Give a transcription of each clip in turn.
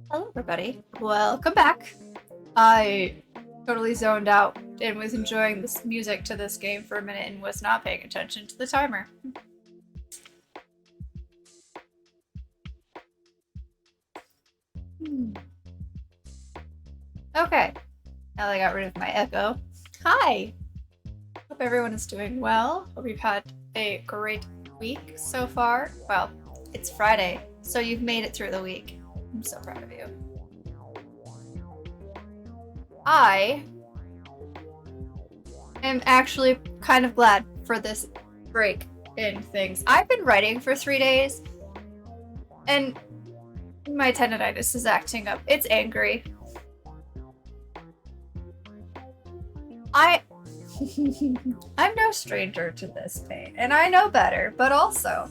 Hello, everybody. Welcome back. I totally zoned out and was enjoying this music to this game for a minute and was not paying attention to the timer. Okay, now that I got rid of my echo. Hi! Hope everyone is doing well. Hope you've had a great week so far. Well, it's Friday, so you've made it through the week. I'm so proud of you. I am actually kind of glad for this break in things. I've been writing for 3 days, and my tendonitis is acting up. It's angry. I'm no stranger to this pain, and I know better, but also,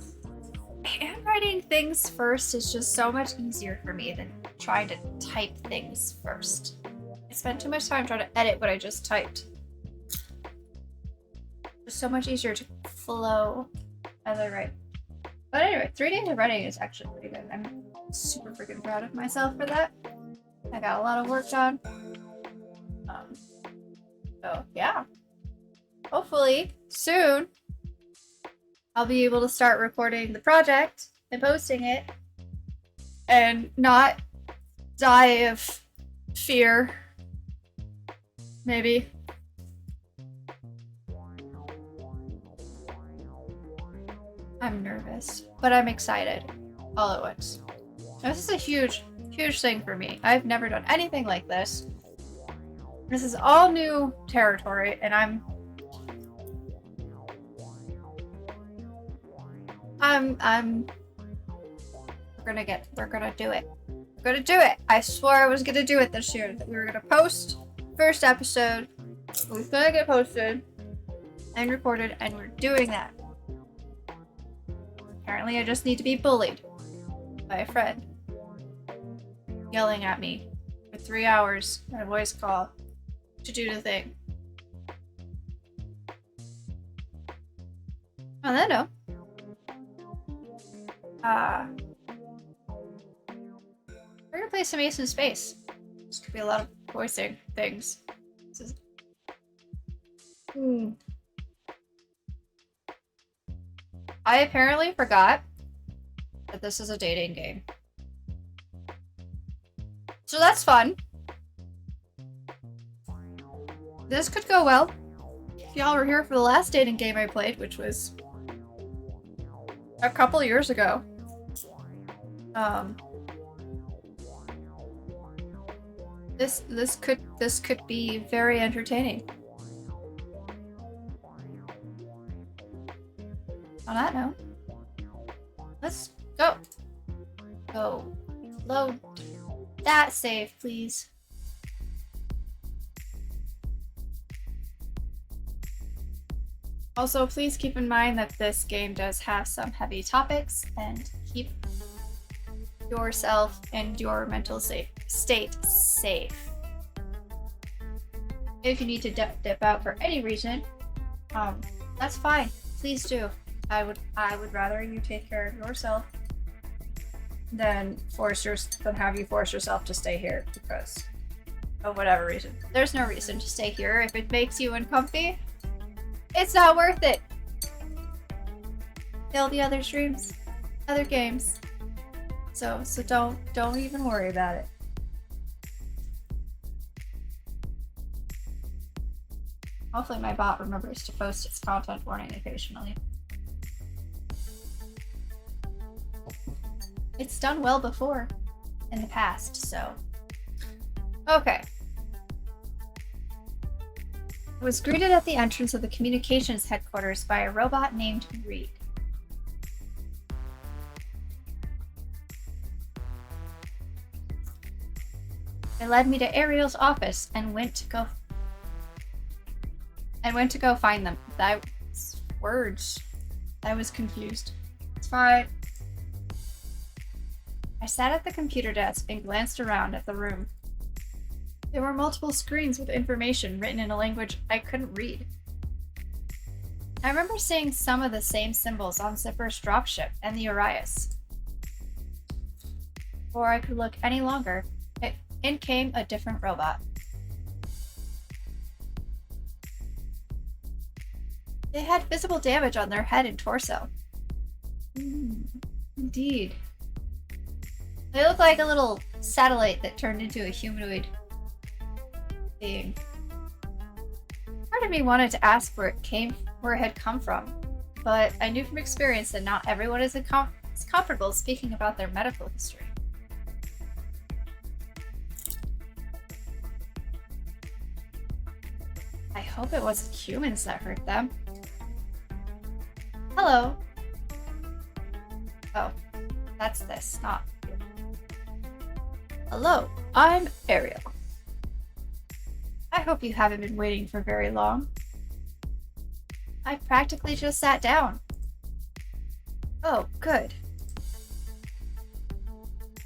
handwriting things first is just so much easier for me than trying to type things first. I spent too much time trying to edit what I just typed. It's so much easier to flow as I write. But anyway, 3 days of writing is actually pretty good. I'm super freaking proud of myself for that. I got a lot of work done. So yeah. Hopefully soon I'll be able to start recording the project and posting it and not die of fear. Maybe. I'm nervous, but I'm excited all at once. This is a huge thing for me. I've never done anything like this. This is all new territory, and we're gonna do it. We're gonna do it. I swore I was gonna do it this year. That we were gonna post first episode. It was gonna get posted and recorded, and we're doing that. Apparently, I just need to be bullied by a friend yelling at me for 3 hours on a voice call to do the thing. On that note, we're gonna play some Ace in Space. This could be a lot of voicing things. This is... I apparently forgot that this is a dating game. So that's fun. This could go well. If y'all were here for the last dating game I played, which was a couple years ago. This could be very entertaining. On that note, let's go. Go. Load that save, please. Also, please keep in mind that this game does have some heavy topics, and keep yourself and your mental state safe. If you need to dip out for any reason, that's fine. Please do. I would rather you take care of yourself than have you force yourself to stay here because of whatever reason. There's no reason to stay here if it makes you uncomfy. It's not worth it. There'll be other streams, other games. So don't even worry about it. Hopefully my bot remembers to post its content warning occasionally. It's done well before in the past, so. Okay. I was greeted at the entrance of the communications headquarters by a robot named Reed. It led me to Ariel's office and went to go find them. That was words. I was confused. It's fine. I sat at the computer desk and glanced around at the room. There were multiple screens with information written in a language I couldn't read. I remember seeing some of the same symbols on Zipper's dropship and the Urias. before I could look any longer, in came a different robot. They had visible damage on their head and torso. Indeed. They look like a little satellite that turned into a humanoid being. Part of me wanted to ask where it had come from, but I knew from experience that not everyone is comfortable speaking about their medical history. I hope it wasn't humans that hurt them. Hello. Oh, that's this, not you. Hello, I'm Ariel. I hope you haven't been waiting for very long. I practically just sat down. Oh, good.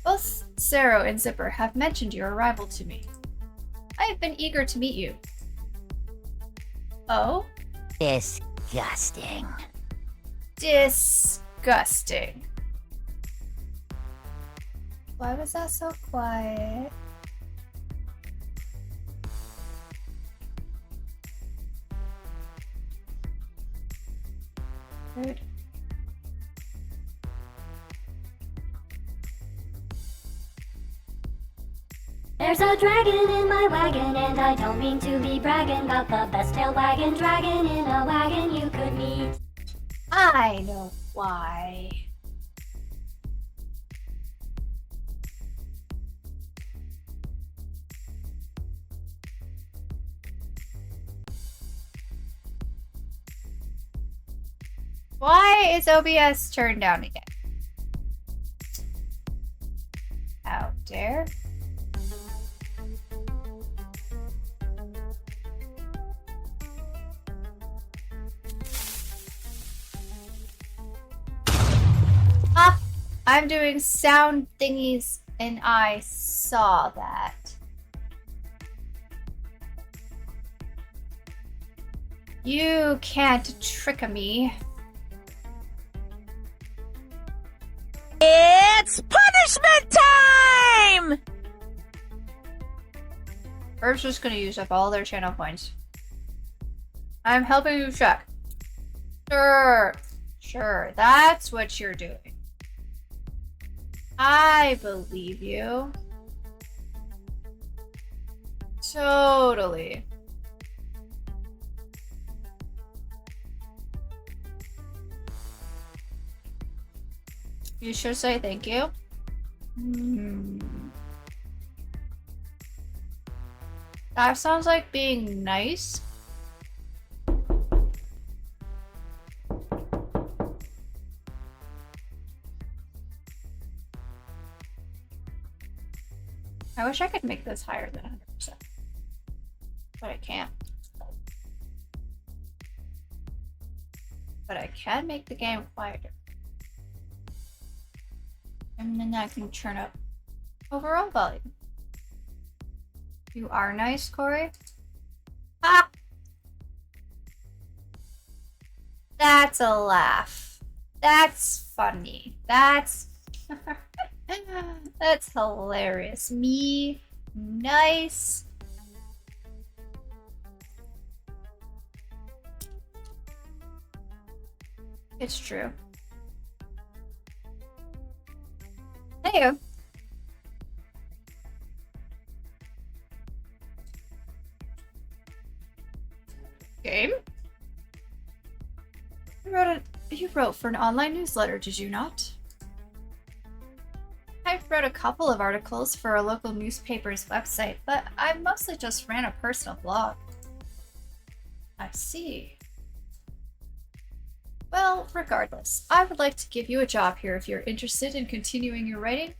Both Sero and Zipper have mentioned your arrival to me. I have been eager to meet you. Oh? Disgusting. Disgusting. Why was that so quiet? Rude. There's a dragon in my wagon, and I don't mean to be bragging about the best tail wagging dragon in a wagon you could meet. I know why. Why is OBS turned down again? How dare? Ah! I'm doing sound thingies and I saw that. You can't trick me. It's punishment time! Earth's just gonna use up all their channel points. I'm helping you check. Sure, that's what you're doing. I believe you. Totally. You should say thank you. That sounds like being nice. I wish I could make this higher than 100%. But I can't. But I can make the game quieter. And then I can turn up overall volume. You are nice, Corey. Ah! That's a laugh. That's funny. That's that's hilarious. Me, nice. It's true. Hey. Game? You wrote for an online newsletter, did you not? I wrote a couple of articles for a local newspaper's website, but I mostly just ran a personal blog. I see. Well, regardless, I would like to give you a job here if you're interested in continuing your writing.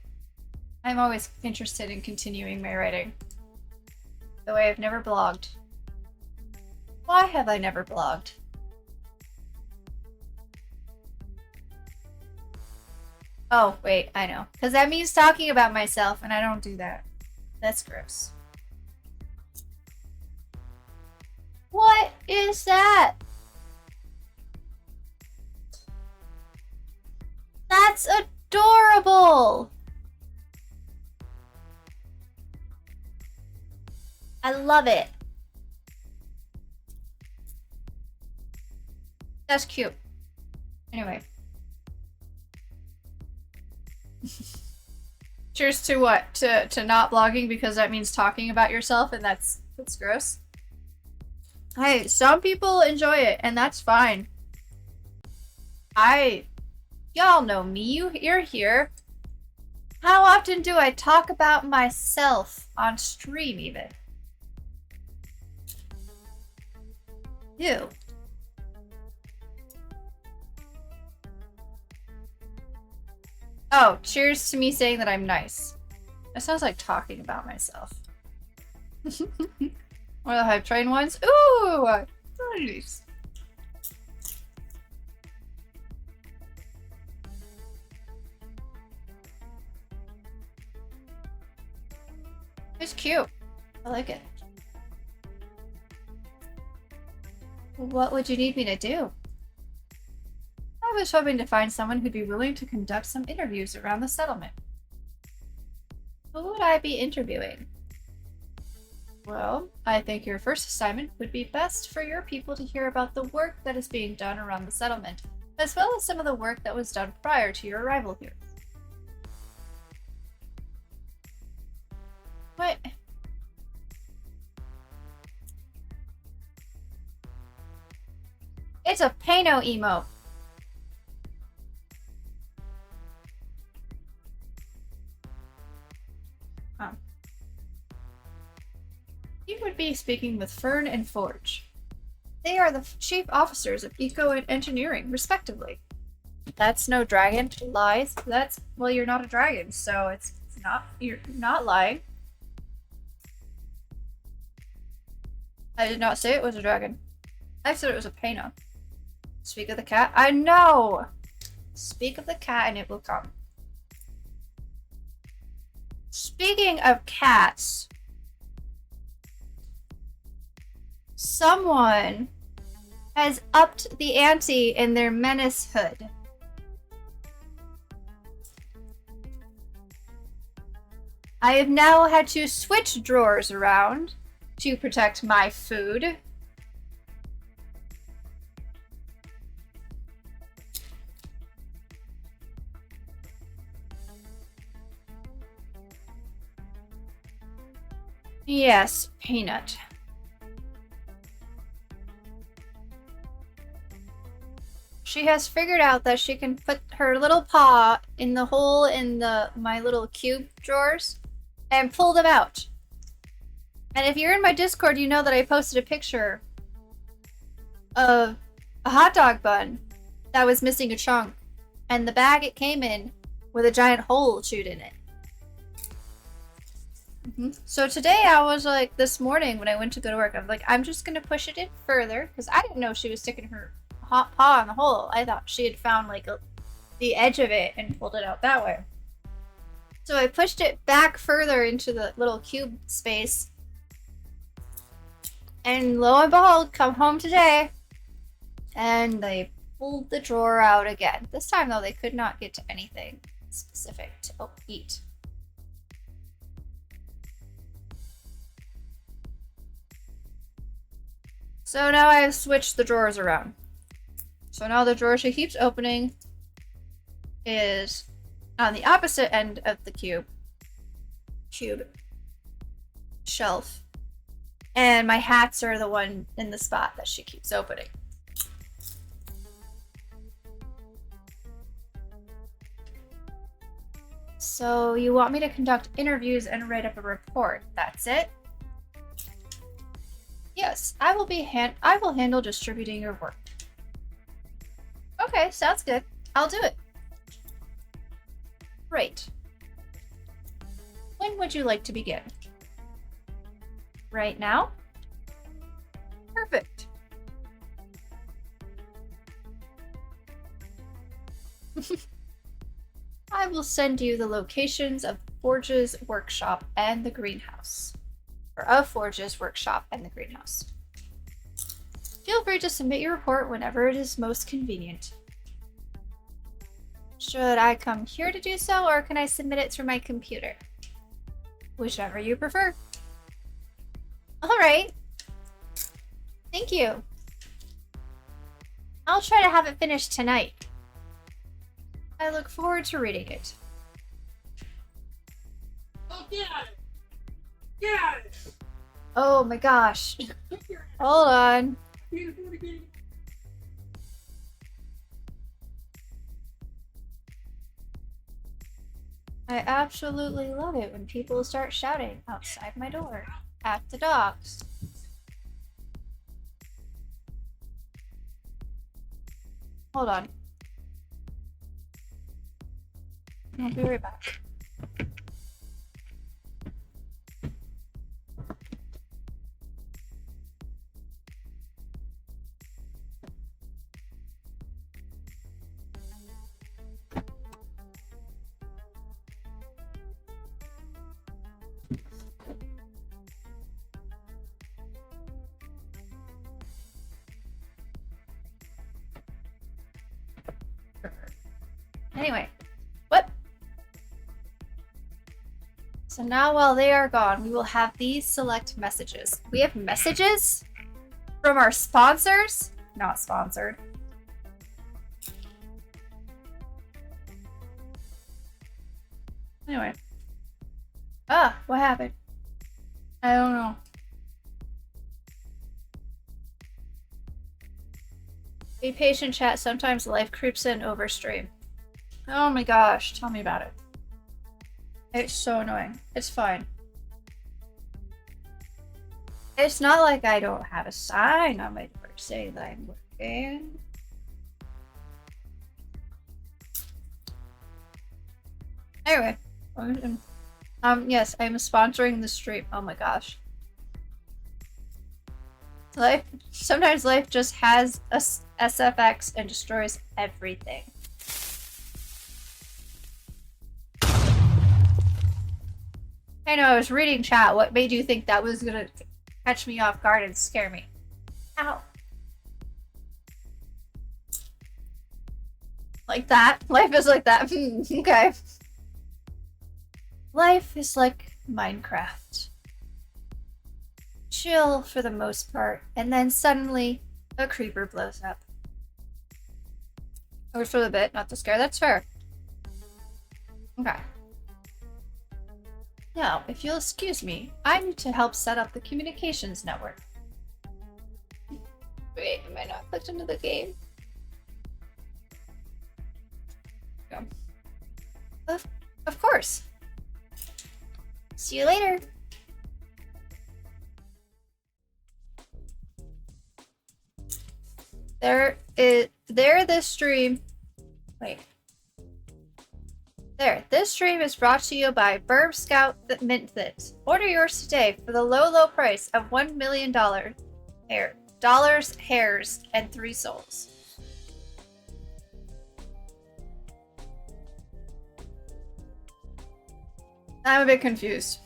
I'm always interested in continuing my writing. Though I have never blogged. Why have I never blogged? Oh, wait, I know. Because that means talking about myself, and I don't do that. That's gross. What is that? That's adorable! I love it. That's cute. Anyway. Cheers to what? To not blogging because that means talking about yourself and that's gross. Hey, some people enjoy it and that's fine. Y'all know me. You're here. How often do I talk about myself on stream even? Ew. Oh, cheers to me saying that I'm nice. That sounds like talking about myself. One of the hype train ones? Ooh! Nice. It's cute. I like it. What would you need me to do? I was hoping to find someone who'd be willing to conduct some interviews around the settlement. Who would I be interviewing? Well, I think your first assignment would be best for your people to hear about the work that is being done around the settlement, as well as some of the work that was done prior to your arrival here. What? It's a Pano emote. You would be speaking with Fern and Forge. They are the chief officers of Eco and Engineering, respectively. That's no dragon. Lies. Well, you're not a dragon, so it's not. You're not lying. I did not say it was a dragon. I said it was a Pano. Speak of the cat. I know! Speak of the cat and it will come. Speaking of cats, someone has upped the ante in their menace hood. I have now had to switch drawers around to protect my food. Yes, Peanut. She has figured out that she can put her little paw in the hole in my little cube drawers and pull them out. And if you're in my Discord, you know that I posted a picture of a hot dog bun that was missing a chunk, and the bag it came in with a giant hole chewed in it. So today I was like, this morning when I went to go to work, I'm like, I'm just gonna push it in further because I didn't know she was sticking her hot paw in the hole. I thought she had found like the edge of it and pulled it out that way. So I pushed it back further into the little cube space, and lo and behold, come home today, and they pulled the drawer out again. This time though, they could not get to anything specific to eat. So now I have switched the drawers around. So now the drawer she keeps opening is on the opposite end of the cube shelf. And my hats are the one in the spot that she keeps opening. So you want me to conduct interviews and write up a report, that's it? Yes, I will handle distributing your work. Okay, sounds good. I'll do it. Great. When would you like to begin? Right now? Perfect. I will send you the locations of Forge's workshop and the greenhouse. Or of Forge's workshop and the greenhouse. Feel free to submit your report whenever it is most convenient. Should I come here to do so, or can I submit it through my computer? Whichever you prefer. Alright. Thank you. I'll try to have it finished tonight. I look forward to reading it. Oh, yeah! Yeah! Oh my gosh. Hold on. I absolutely love it when people start shouting outside my door at the docks. Hold on. I'll be right back. Anyway, what? So now while they are gone, we will have these select messages. We have messages from our sponsors? Not sponsored. Anyway. Ah, what happened? I don't know. Be patient, chat. Sometimes life creeps in over stream. Oh my gosh, tell me about it. It's so annoying. It's fine. It's not like I don't have a sign on my door saying that I'm working. Anyway. Yes, I'm sponsoring the stream. Oh my gosh. Sometimes life just has a SFX and destroys everything. I know, I was reading chat. What made you think that was gonna catch me off guard and scare me? Ow. Like that? Life is like that. Okay. Life is like Minecraft. Chill for the most part, and then suddenly a creeper blows up. Or for the bit, not the scare. That's fair. Okay. Now, if you'll excuse me, I need to help set up the communications network. Wait, am I not clicked into the game? Yeah. Of course. See you later. This stream. Wait. There, this stream is brought to you by Burb Scout Mint Thits. Order yours today for the low price of $1 million hairs, and 3 souls. I'm a bit confused.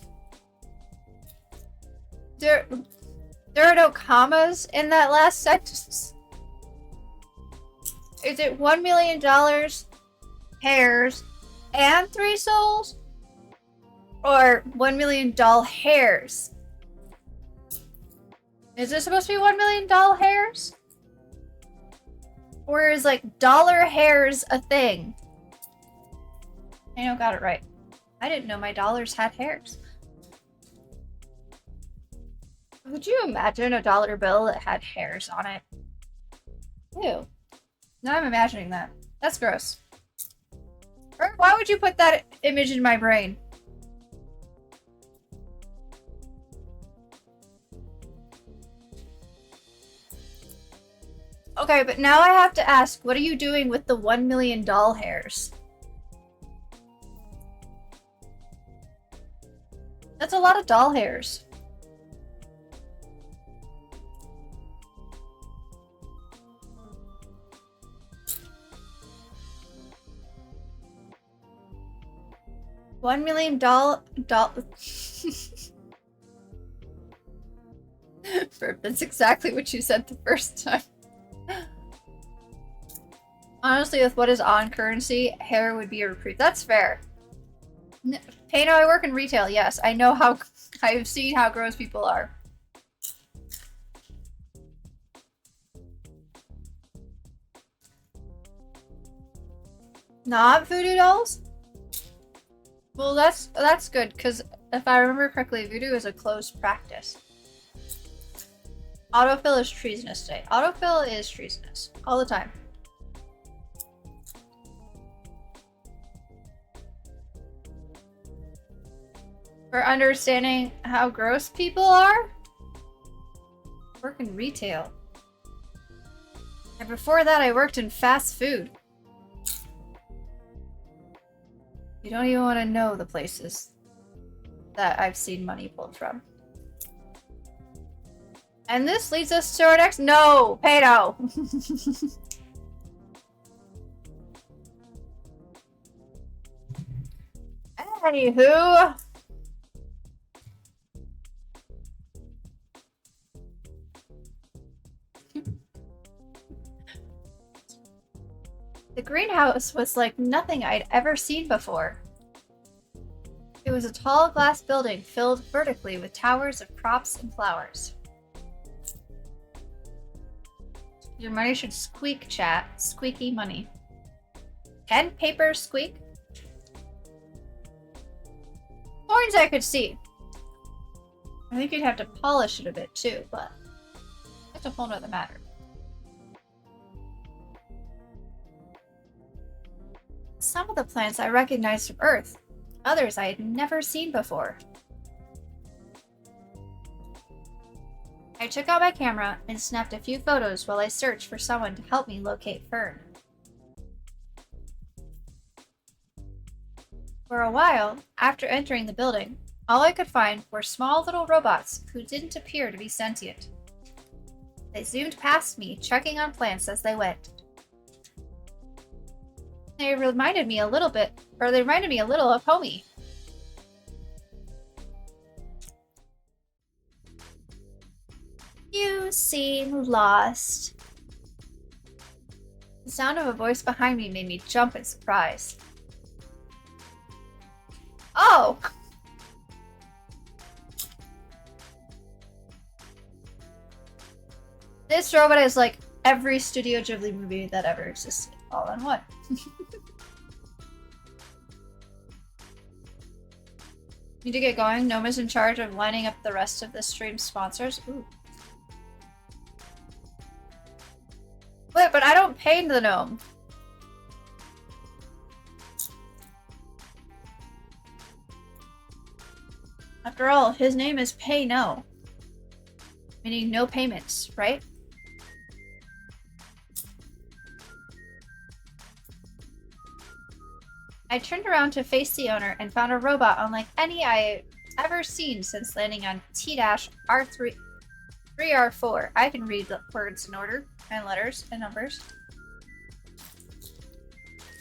There are no commas in that last sentence. Is it $1 million hairs and 3 souls? Or $1 million hairs? Is this supposed to be $1 million hairs? Or is like dollar hairs a thing? I know, got it right. I didn't know my dollars had hairs. Would you imagine a dollar bill that had hairs on it? Ew. Now I'm imagining that. That's gross. Or why would you put that image in my brain? Okay, but now I have to ask, what are you doing with the 1 million doll hairs? That's a lot of doll hairs. $1 million doll. That's exactly what you said the first time. Honestly, with what is on currency, hair would be a reprieve. That's fair. Pano, I work in retail. Yes, I know how. I've seen how gross people are. Not voodoo dolls? Well, that's good, because if I remember correctly, voodoo is a closed practice. Autofill is treasonous today. Autofill is treasonous. All the time. For understanding how gross people are? Work in retail. And before that, I worked in fast food. You don't even want to know the places that I've seen money pulled from. And this leads us to our next— No! Pedo! Anywho. The greenhouse was like nothing I'd ever seen before. It was a tall glass building filled vertically with towers of crops and flowers. Your money should squeak, chat. Squeaky money. Can paper squeak? Coins I could see. I think you'd have to polish it a bit too, but that's a whole nother matter. Some of the plants I recognized from Earth, others I had never seen before. I took out my camera and snapped a few photos while I searched for someone to help me locate Fern. For a while, after entering the building, all I could find were small little robots who didn't appear to be sentient. They zoomed past me, checking on plants as they went. They reminded me a little of Homie. You seem lost. The sound of a voice behind me made me jump in surprise. Oh! This robot is like every Studio Ghibli movie that ever existed, all in one. Need to get going. Noma's in charge of lining up the rest of the stream sponsors. Ooh. Wait, but I don't pay the gnome. After all, his name is Pay No. Meaning no payments, right? I turned around to face the owner and found a robot unlike any I had ever seen since landing on T-R3R4. I can read the words in order, and letters, and numbers.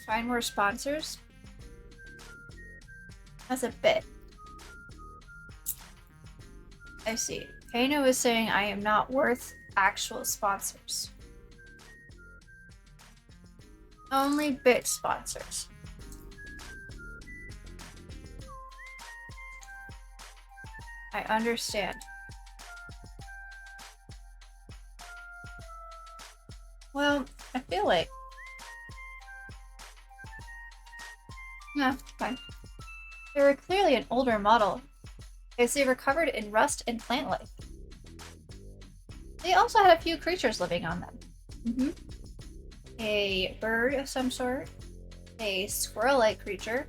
Find more sponsors. That's a bit. I see. Kano is saying I am not worth actual sponsors. Only bit sponsors. I understand. Well, I feel like... No, fine. They were clearly an older model, as they were covered in rust and plant life. They also had a few creatures living on them. A bird of some sort, a squirrel-like creature.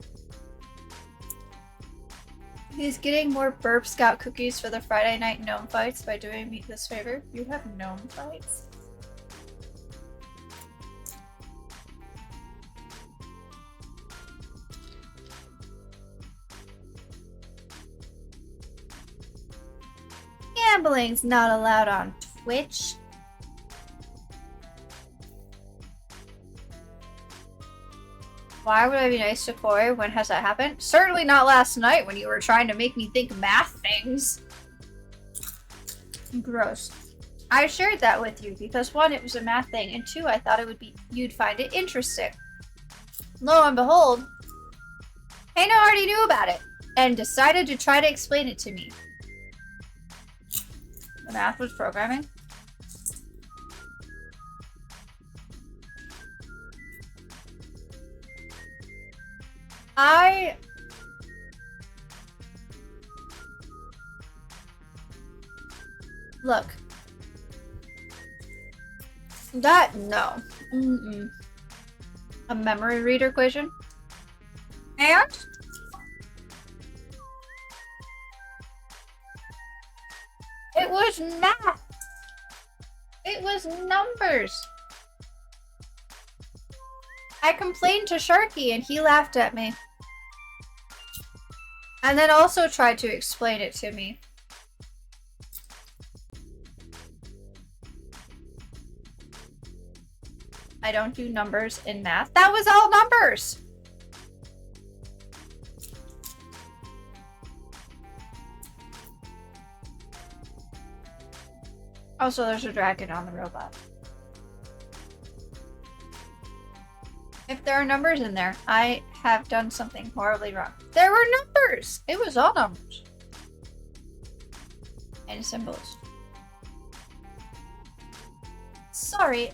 He's getting more Burp Scout cookies for the Friday night gnome fights by doing me this favor. You have gnome fights? Gambling's not allowed on Twitch. Why would I be nice to Koi? When has that happened? Certainly not last night when you were trying to make me think math things. Gross. I shared that with you because 1, it was a math thing, and 2, I thought you'd find it interesting. Lo and behold, Hano already knew about it and decided to try to explain it to me. The math was programming. Look. No. Mm-mm. A memory reader question? And? It was math! It was numbers! I complained to Sharky and he laughed at me. And then also tried to explain it to me. I don't do numbers in math. That was all numbers! Also, there's a dragon on the robot. If there are numbers in there, I have done something horribly wrong. There were numbers! It was all numbers. And symbols. Sorry.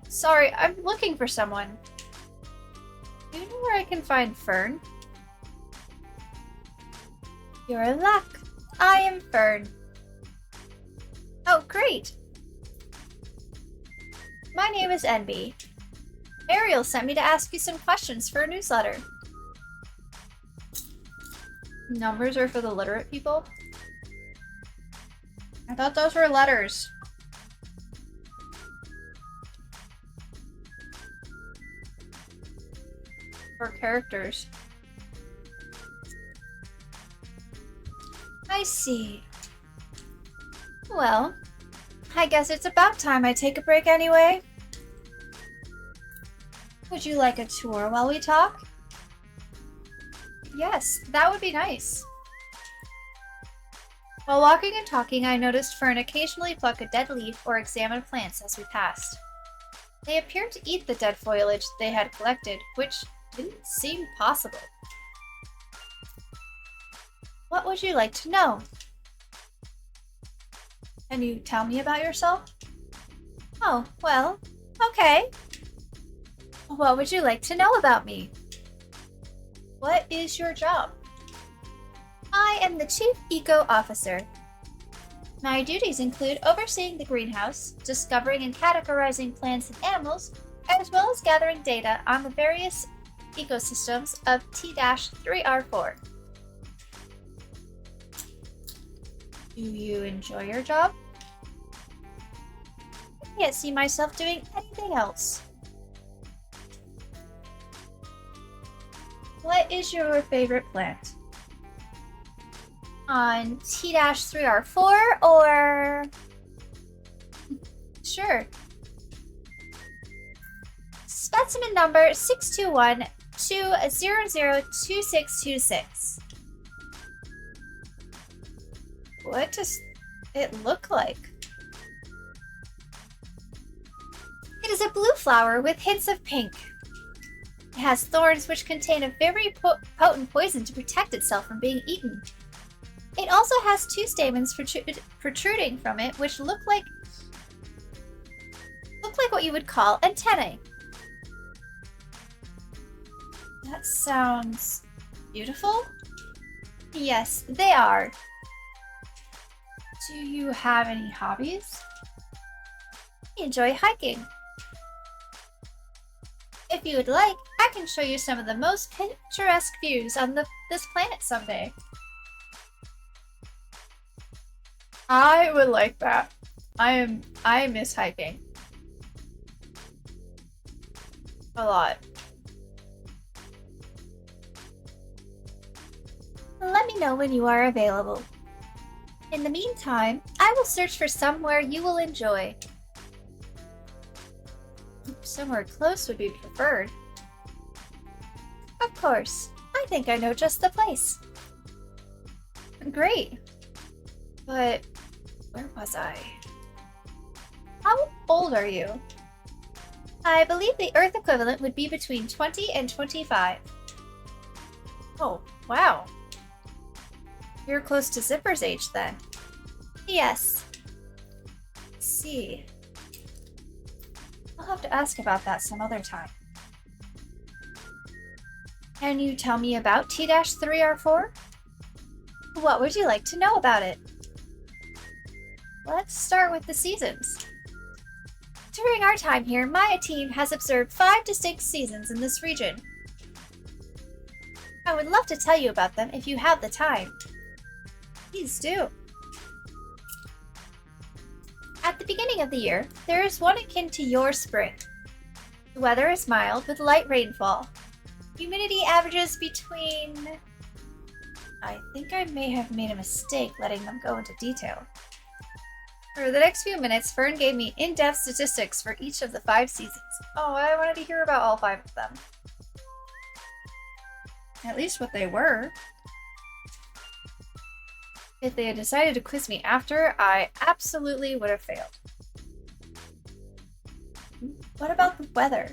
Sorry, I'm looking for someone. Do you know where I can find Fern? Your luck. I am Fern. Oh, great. My name is Enby. Ariel sent me to ask you some questions for a newsletter. Numbers are for the literate people? I thought those were letters. For characters. I see. Well, I guess it's about time I take a break anyway. Would you like a tour while we talk? Yes, that would be nice. While walking and talking, I noticed Fern occasionally pluck a dead leaf or examine plants as we passed. They appeared to eat the dead foliage they had collected, which didn't seem possible. What would you like to know? Can you tell me about yourself? Oh, well, okay. What would you like to know about me? What is your job? I am the Chief Eco Officer. My duties include overseeing the greenhouse, discovering and categorizing plants and animals, as well as gathering data on the various ecosystems of T-3R4. Do you enjoy your job? I can't see myself doing anything else. What is your favorite plant? On T-3R4 or... Sure. Specimen number 621-200-2626. What does it look like? It is a blue flower with hints of pink. It has thorns which contain a very potent poison to protect itself from being eaten. It also has two stamens protruding from it, which look like what you would call antennae. That sounds beautiful. Yes, they are. Do you have any hobbies? I enjoy hiking. If you would like, I can show you some of the most picturesque views on this planet someday. I would like that. I miss hiking. A lot. Let me know when you are available. In the meantime, I will search for somewhere you will enjoy. Somewhere close would be preferred. Of course. I think I know just the place. Great. But where was I? How old are you? I believe the Earth equivalent would be between 20 and 25. Oh, wow. You're close to Zipper's age then. Yes. Let's see. I'll have to ask about that some other time. Can you tell me about T-3R4? What would you like to know about it? Let's start with the seasons. During our time here, my team has observed 5 distinct seasons in this region. I would love to tell you about them if you have the time. Please do. At the beginning of the year, there is one akin to your spring. The weather is mild with light rainfall. Humidity averages between... I think I may have made a mistake letting them go into detail. For the next few minutes, Fern gave me in-depth statistics for each of the 5 seasons. Oh, I wanted to hear about all 5 of them. At least what they were. If they had decided to quiz me after, I absolutely would have failed. What about the weather?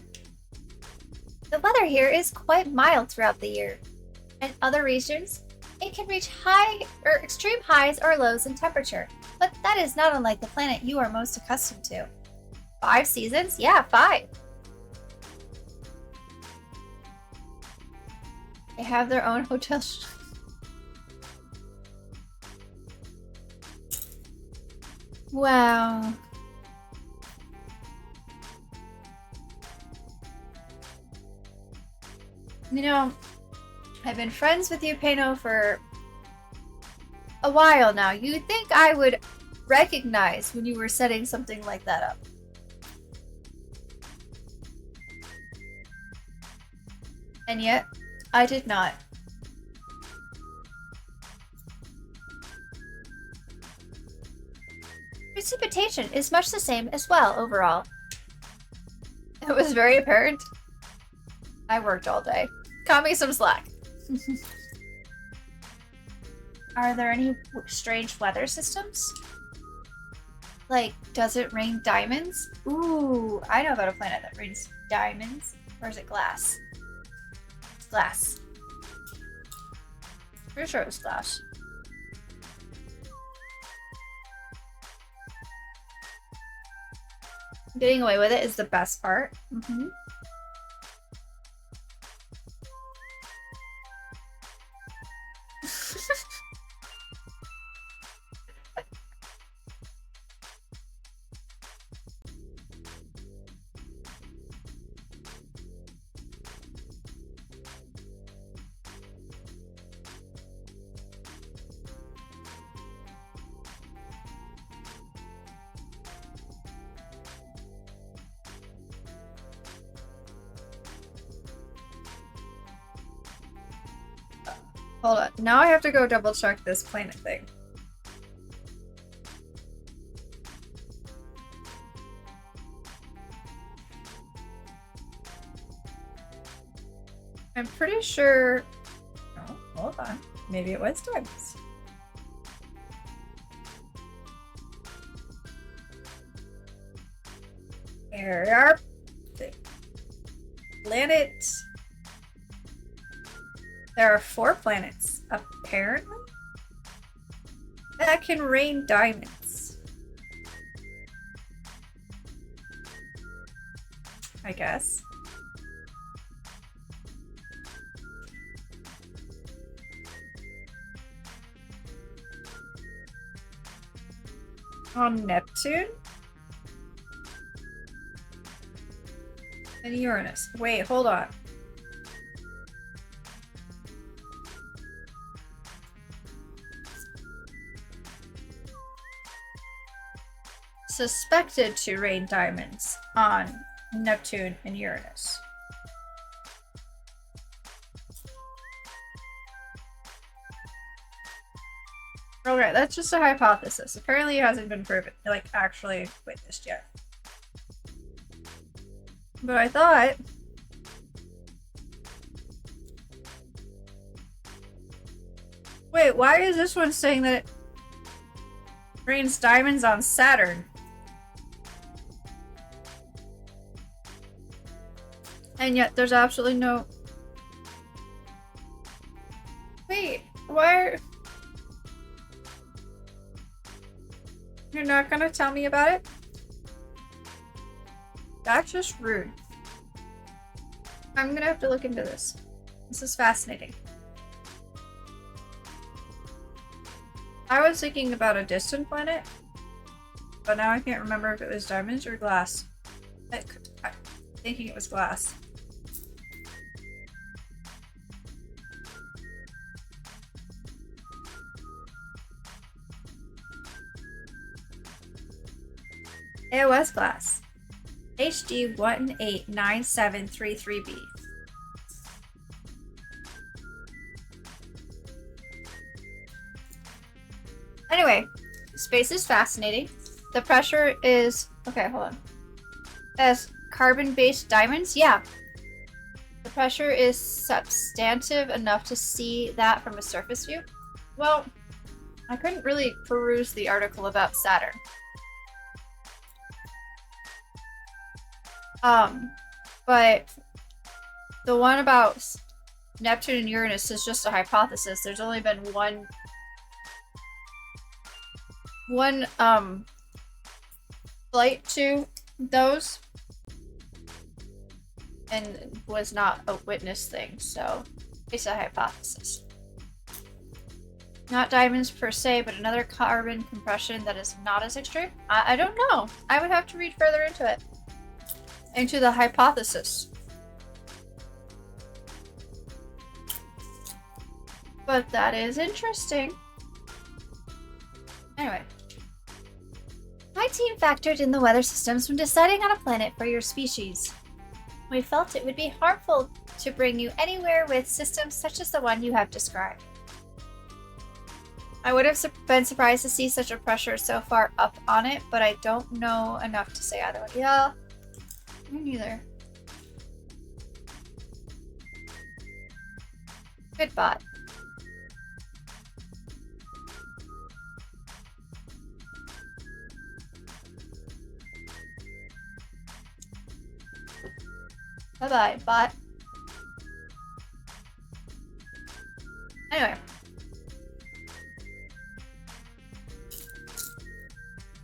The weather here is quite mild throughout the year. In other regions, it can reach extreme highs or lows in temperature, but that is not unlike the planet you are most accustomed to. 5 seasons? Yeah, 5. They have their own hotel. Wow. You know, I've been friends with you, Pano, for a while now. You'd think I would recognize when you were setting something like that up. And yet, I did not. Precipitation is much the same as well overall. It was very apparent. I worked all day. Cut me some slack. Are there any strange weather systems? Like, does it rain diamonds? Ooh, I know about a planet that rains diamonds. Or is it glass? It's glass. Pretty sure it was glass. Getting away with it is the best part. Mm-hmm. Hold on. Now I have to go double check this planet thing. I'm pretty sure... Oh, hold on. Maybe it was diamonds. Here we are. Planet... There are 4 planets, apparently, that can rain diamonds. I guess. On Neptune? And Uranus. Wait, hold on. Suspected to rain diamonds on Neptune and Uranus. Okay, that's just a hypothesis. Apparently it hasn't been proven, like, actually witnessed yet. But I thought... Wait, why is this one saying that it rains diamonds on Saturn? And yet there's absolutely no... Wait, why are... You're not gonna tell me about it? That's just rude. I'm gonna have to look into this. This is fascinating. I was thinking about a distant planet, but now I can't remember if it was diamonds or glass. I'm thinking it was glass. It was glass. HD 189733B. Anyway, space is fascinating. The pressure is... Okay, hold on. As carbon-based diamonds? Yeah. The pressure is substantive enough to see that from a surface view? Well, I couldn't really peruse the article about Saturn. But the one about Neptune and Uranus is just a hypothesis. There's only been one flight to those, and was not a witness thing, so it's a hypothesis. Not diamonds per se, but another carbon compression that is not as extreme? I don't know. I would have to read further into it. Into the hypothesis. But that is interesting. Anyway. My team factored in the weather systems when deciding on a planet for your species. We felt it would be harmful to bring you anywhere with systems such as the one you have described. I would have been surprised to see such a pressure so far up on it, but I don't know enough to say either way. Yeah. Me neither. Good bot. Bye-bye, bot. Anyway.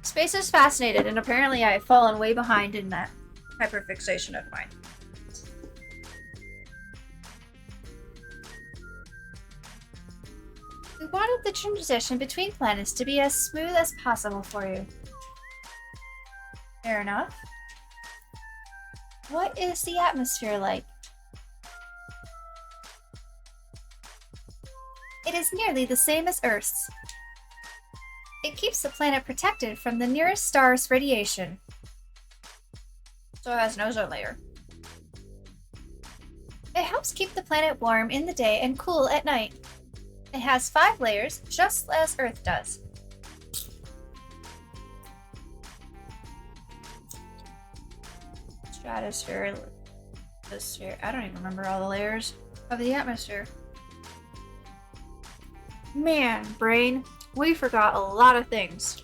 Space is fascinated, and apparently I have fallen way behind in that hyperfixation of mine. We wanted the transition between planets to be as smooth as possible for you. Fair enough. What is the atmosphere like? It is nearly the same as Earth's. It keeps the planet protected from the nearest star's radiation. So it has an ozone layer. It helps keep the planet warm in the day and cool at night. It has 5 layers, just as Earth does. Stratosphere, lithosphere. I don't even remember all the layers of the atmosphere. Man, brain, we forgot a lot of things.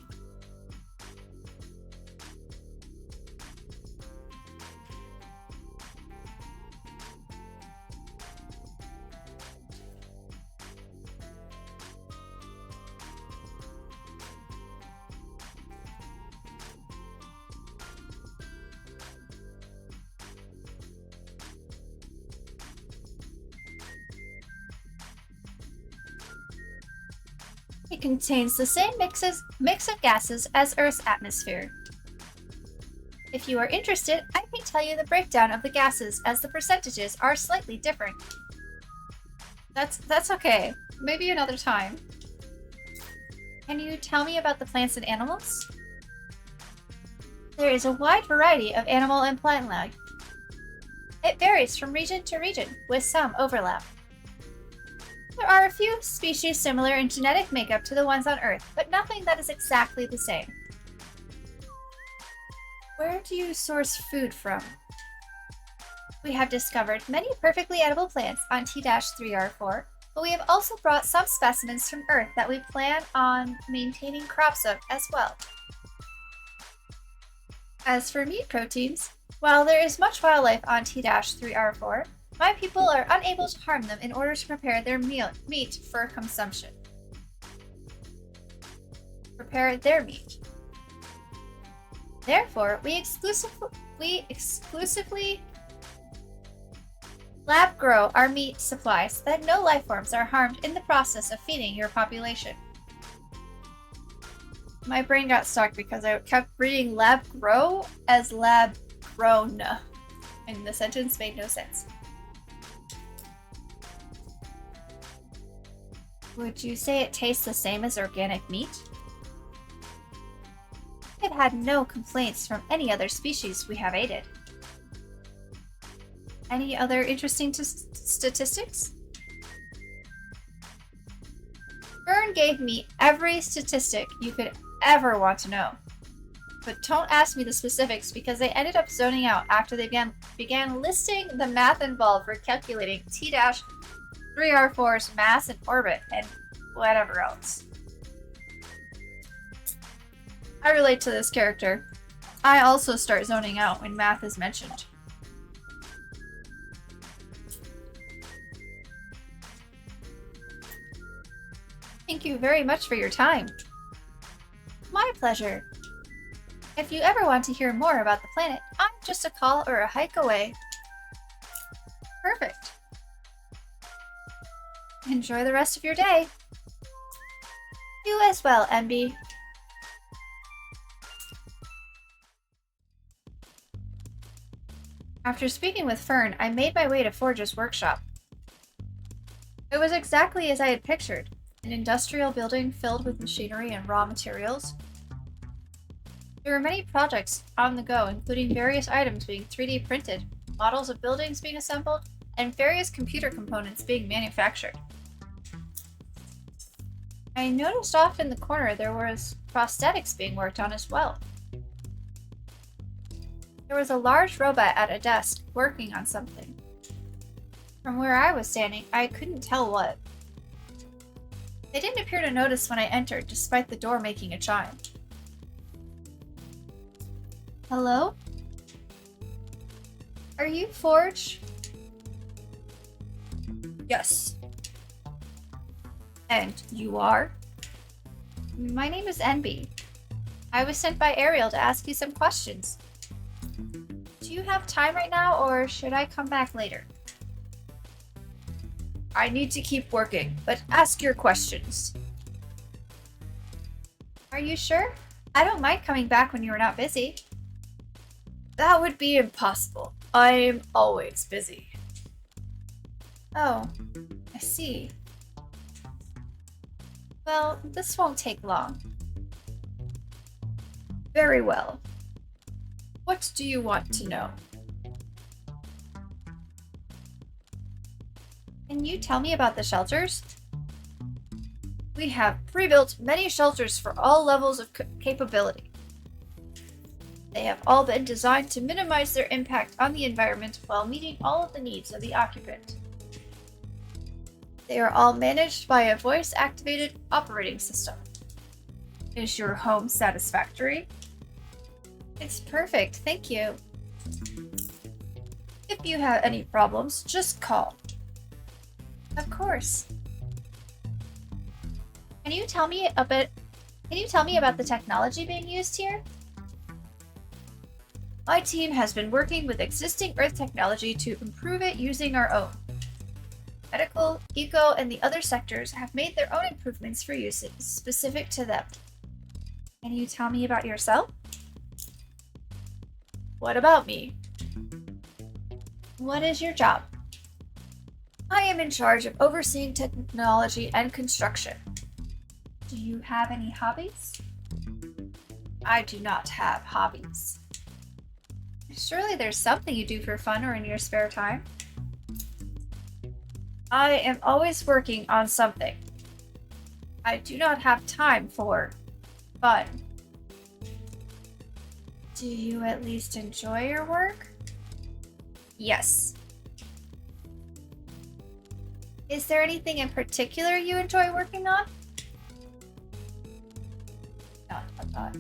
It contains the same mix of gases as Earth's atmosphere. If you are interested, I can tell you the breakdown of the gases, as the percentages are slightly different. That's okay. Maybe another time. Can you tell me about the plants and animals? There is a wide variety of animal and plant life. It varies from region to region, with some overlap. There are a few species similar in genetic makeup to the ones on Earth, but nothing that is exactly the same. Where do you source food from? We have discovered many perfectly edible plants on T-3R4, but we have also brought some specimens from Earth that we plan on maintaining crops of as well. As for meat proteins, while there is much wildlife on T-3R4, my people are unable to harm them in order to prepare their meat for consumption. Prepare their meat. Therefore, we exclusively Lab grow our meat supply so that no life forms are harmed in the process of feeding your population. My brain got stuck because I kept reading lab grow as lab grown, and the sentence made no sense. Would you say it tastes the same as organic meat? I've had no complaints from any other species we have aided. Any other interesting statistics? Fern gave me every statistic you could ever want to know. But don't ask me the specifics because they ended up zoning out after they began listing the math involved for calculating T-3R4's mass and orbit and whatever else. I relate to this character. I also start zoning out when math is mentioned. Thank you very much for your time. My pleasure. If you ever want to hear more about the planet, I'm just a call or a hike away. Perfect. Enjoy the rest of your day. You as well, MB. After speaking with Fern, I made my way to Forge's workshop. It was exactly as I had pictured. An industrial building filled with machinery and raw materials. There were many projects on the go, including various items being 3D printed, models of buildings being assembled, and various computer components being manufactured. I noticed off in the corner there was prosthetics being worked on as well. There was a large robot at a desk working on something. From where I was standing, I couldn't tell what. They didn't appear to notice when I entered, despite the door making a chime. Hello? Are you Forge? Yes. And you are? My name is NB. I was sent by Ariel to ask you some questions. Do you have time right now, or should I come back later? I need to keep working, but ask your questions. Are you sure? I don't mind coming back when you're not busy. That would be impossible. I'm always busy. Oh, I see. Well, this won't take long. Very well. What do you want to know? Can you tell me about the shelters? We have pre-built many shelters for all levels of capability. They have all been designed to minimize their impact on the environment while meeting all of the needs of the occupant. They are all managed by a voice-activated operating system. Is your home satisfactory? It's perfect, thank you. If you have any problems, just call. Of course. Can you tell me about the technology being used here? My team has been working with existing Earth technology to improve it using our own. Medical, eco, and the other sectors have made their own improvements for uses specific to them. Can you tell me about yourself? What about me? What is your job? I am in charge of overseeing technology and construction. Do you have any hobbies? I do not have hobbies. Surely there's something you do for fun or in your spare time? I am always working on something. I do not have time for fun. Do you at least enjoy your work? Yes. Is there anything in particular you enjoy working on? Not.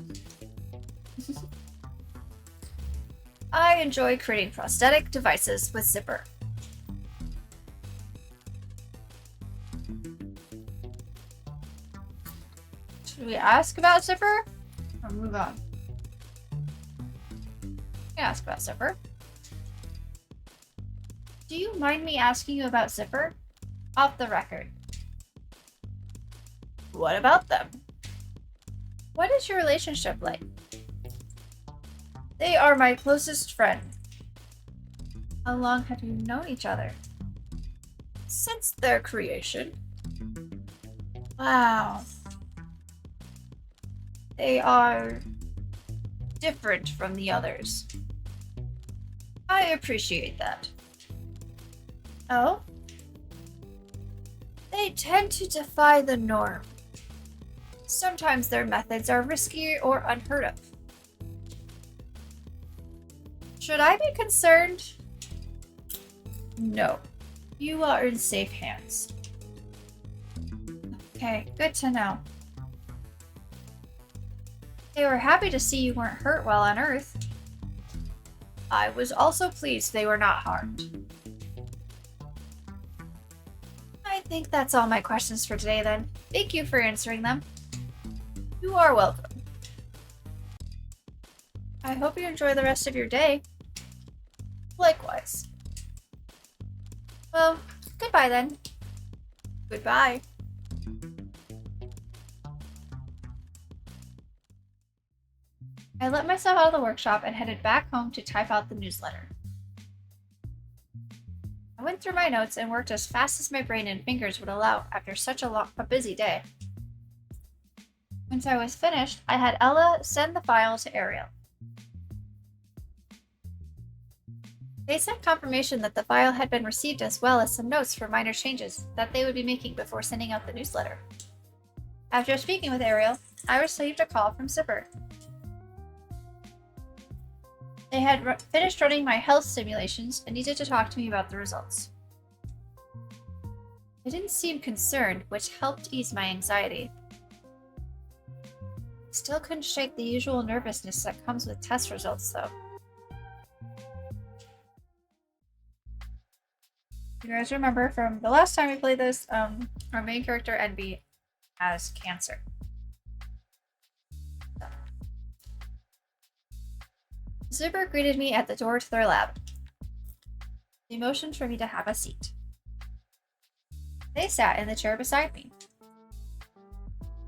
I enjoy creating prosthetic devices with Zipper. Should we ask about Zipper? Or move on? Ask about Zipper. Do you mind me asking you about Zipper? Off the record. What about them? What is your relationship like? They are my closest friend. How long have you known each other? Since their creation. Wow. They are different from the others. I appreciate that. Oh? They tend to defy the norm. Sometimes their methods are risky or unheard of. Should I be concerned? No. You are in safe hands. Okay, good to know. They were happy to see you weren't hurt while on Earth. I was also pleased they were not harmed. I think that's all my questions for today then. Thank you for answering them. You are welcome. I hope you enjoy the rest of your day. Likewise. Well, goodbye then. Goodbye. I let myself out of the workshop and headed back home to type out the newsletter. I went through my notes and worked as fast as my brain and fingers would allow after such a busy day. Once I was finished, I had Ella send the file to Ariel. They sent confirmation that the file had been received as well as some notes for minor changes that they would be making before sending out the newsletter. After speaking with Ariel, I received a call from Zipper. They had finished running my health simulations and needed to talk to me about the results. They didn't seem concerned, which helped ease my anxiety. Still couldn't shake the usual nervousness that comes with test results, though. You guys remember from the last time we played this, our main character, NB, has cancer. Zipper greeted me at the door to their lab. They motioned for me to have a seat. They sat in the chair beside me.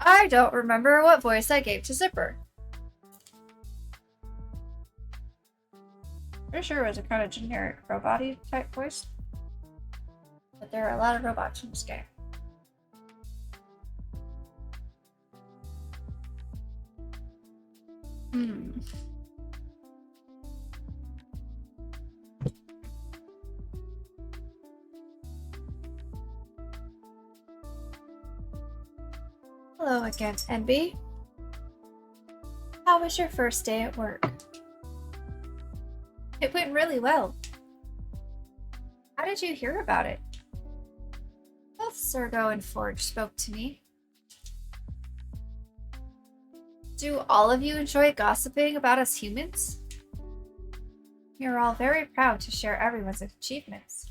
I don't remember what voice I gave to Zipper. Pretty sure it was a kind of generic robot-y type voice. But there are a lot of robots in this game. Hello again, NB. How was your first day at work? It went really well. How did you hear about it? Both Sergo and Forge spoke to me. Do all of you enjoy gossiping about us humans? You're all very proud to share everyone's achievements.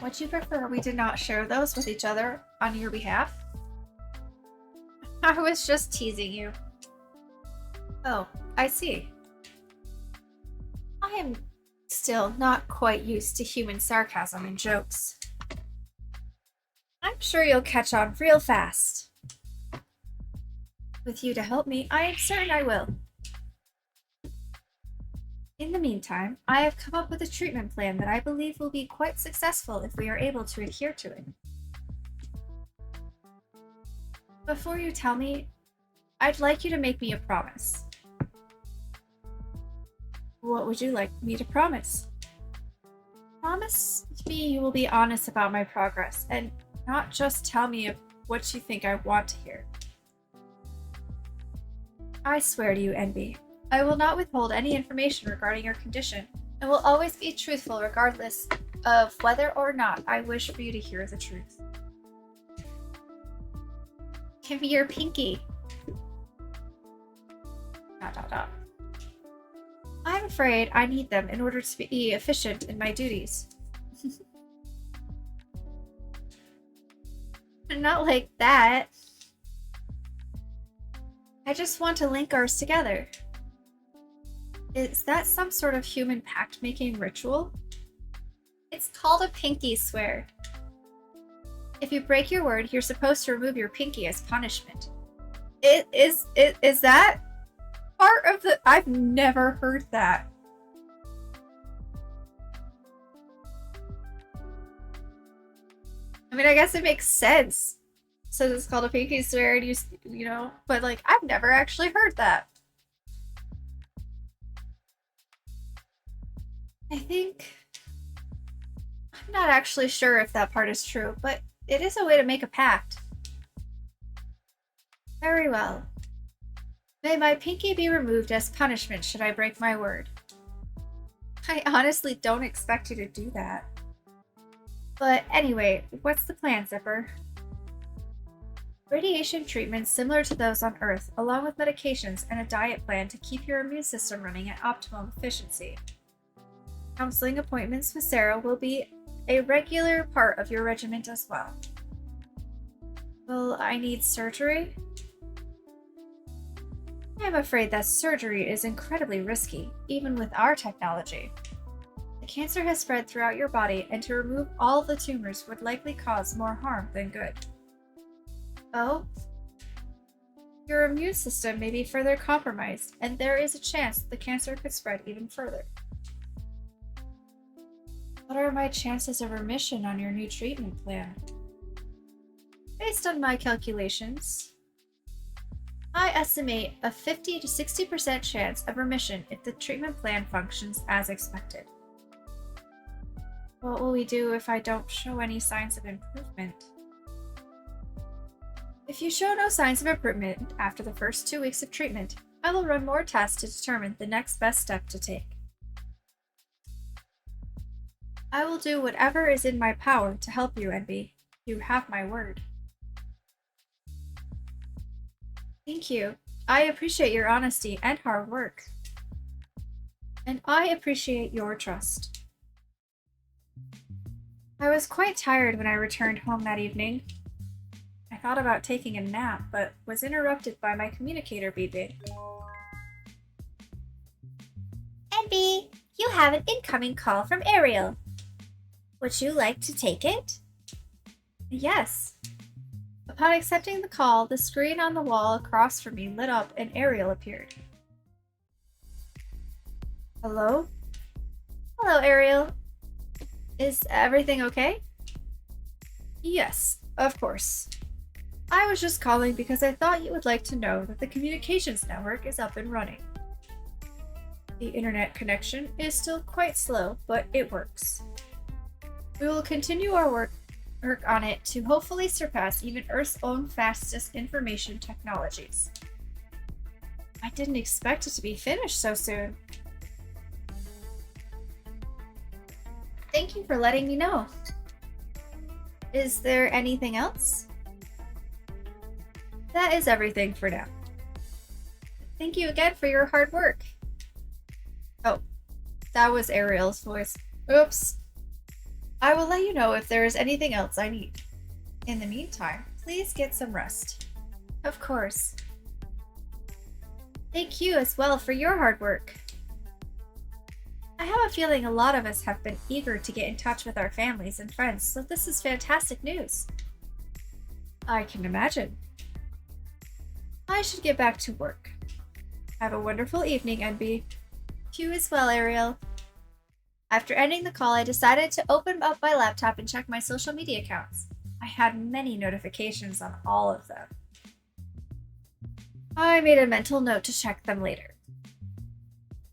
Would you prefer we did not share those with each other on your behalf? I was just teasing you. Oh, I see. I am still not quite used to human sarcasm and jokes. I'm sure you'll catch on real fast. With you to help me, I am certain I will. In the meantime, I have come up with a treatment plan that I believe will be quite successful if we are able to adhere to it. Before you tell me, I'd like you to make me a promise. What would you like me to promise? Promise me you will be honest about my progress and not just tell me what you think I want to hear. I swear to you, NB, I will not withhold any information regarding your condition and will always be truthful regardless of whether or not I wish for you to hear the truth. Give me your pinky. ... I'm afraid I need them in order to be efficient in my duties. Not like that. I just want to link ours together. Is that some sort of human pact-making ritual? It's called a pinky swear. If you break your word, you're supposed to remove your pinky as punishment. Is that part of the... I've never heard that. I mean, I guess it makes sense. So it's called a pinky swear, and you know, but like, I've never actually heard that. I think... I'm not actually sure if that part is true, but it is a way to make a pact. Very well. May my pinky be removed as punishment should I break my word. I honestly don't expect you to do that. But anyway, what's the plan, Zipper? Radiation treatments similar to those on Earth, along with medications and a diet plan to keep your immune system running at optimum efficiency. Counseling appointments with Sarah will be a regular part of your regiment as well. Will I need surgery? I'm afraid that surgery is incredibly risky, even with our technology. The cancer has spread throughout your body, and to remove all the tumors would likely cause more harm than good. Oh? Your immune system may be further compromised, and there is a chance the cancer could spread even further. What are my chances of remission on your new treatment plan? Based on my calculations, I estimate a 50 to 60% chance of remission if the treatment plan functions as expected. What will we do if I don't show any signs of improvement? If you show no signs of improvement after the first 2 weeks of treatment, I will run more tests to determine the next best step to take. I will do whatever is in my power to help you, Envy. You have my word. Thank you. I appreciate your honesty and hard work. And I appreciate your trust. I was quite tired when I returned home that evening. I thought about taking a nap, but was interrupted by my communicator beeping. Envy, you have an incoming call from Ariel. Would you like to take it? Yes. Upon accepting the call, the screen on the wall across from me lit up and Ariel appeared. Hello? Hello, Ariel. Is everything okay? Yes, of course. I was just calling because I thought you would like to know that the communications network is up and running. The internet connection is still quite slow, but it works. We will continue our work on it to hopefully surpass even Earth's own fastest information technologies. I didn't expect it to be finished so soon. Thank you for letting me know. Is there anything else? That is everything for now. Thank you again for your hard work. Oh, that was Ariel's voice. Oops. I will let you know if there is anything else I need. In the meantime, please get some rest. Of course. Thank you as well for your hard work. I have a feeling a lot of us have been eager to get in touch with our families and friends, so this is fantastic news. I can imagine. I should get back to work. Have a wonderful evening, Envy. You as well, Ariel. After ending the call, I decided to open up my laptop and check my social media accounts. I had many notifications on all of them. I made a mental note to check them later.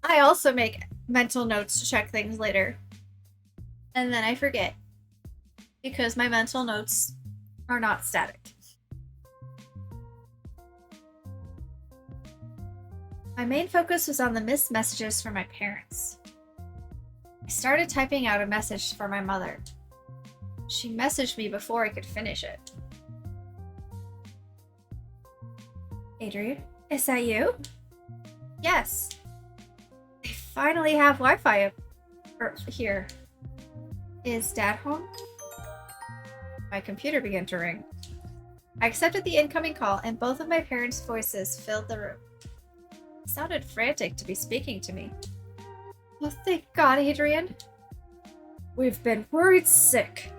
I also make mental notes to check things later. And then I forget. Because my mental notes are not static. My main focus was on the missed messages from my parents. I started typing out a message for my mother. She messaged me before I could finish it. Adrian, is that you? Yes. I finally have Wi-Fi here. Is Dad home? My computer began to ring. I accepted the incoming call, and both of my parents' voices filled the room. They sounded frantic to be speaking to me. Oh, thank God, Adrian. We've been worried sick.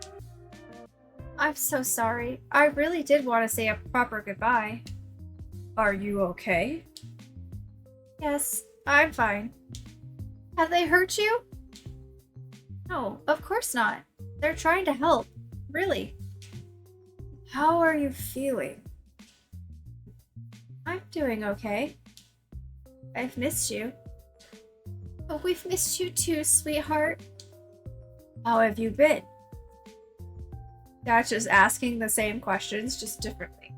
I'm so sorry. I really did want to say a proper goodbye. Are you okay? Yes, I'm fine. Have they hurt you? No, of course not. They're trying to help. Really. How are you feeling? I'm doing okay. I've missed you. Oh, we've missed you too, sweetheart. How have you been? That's just asking the same questions, just differently.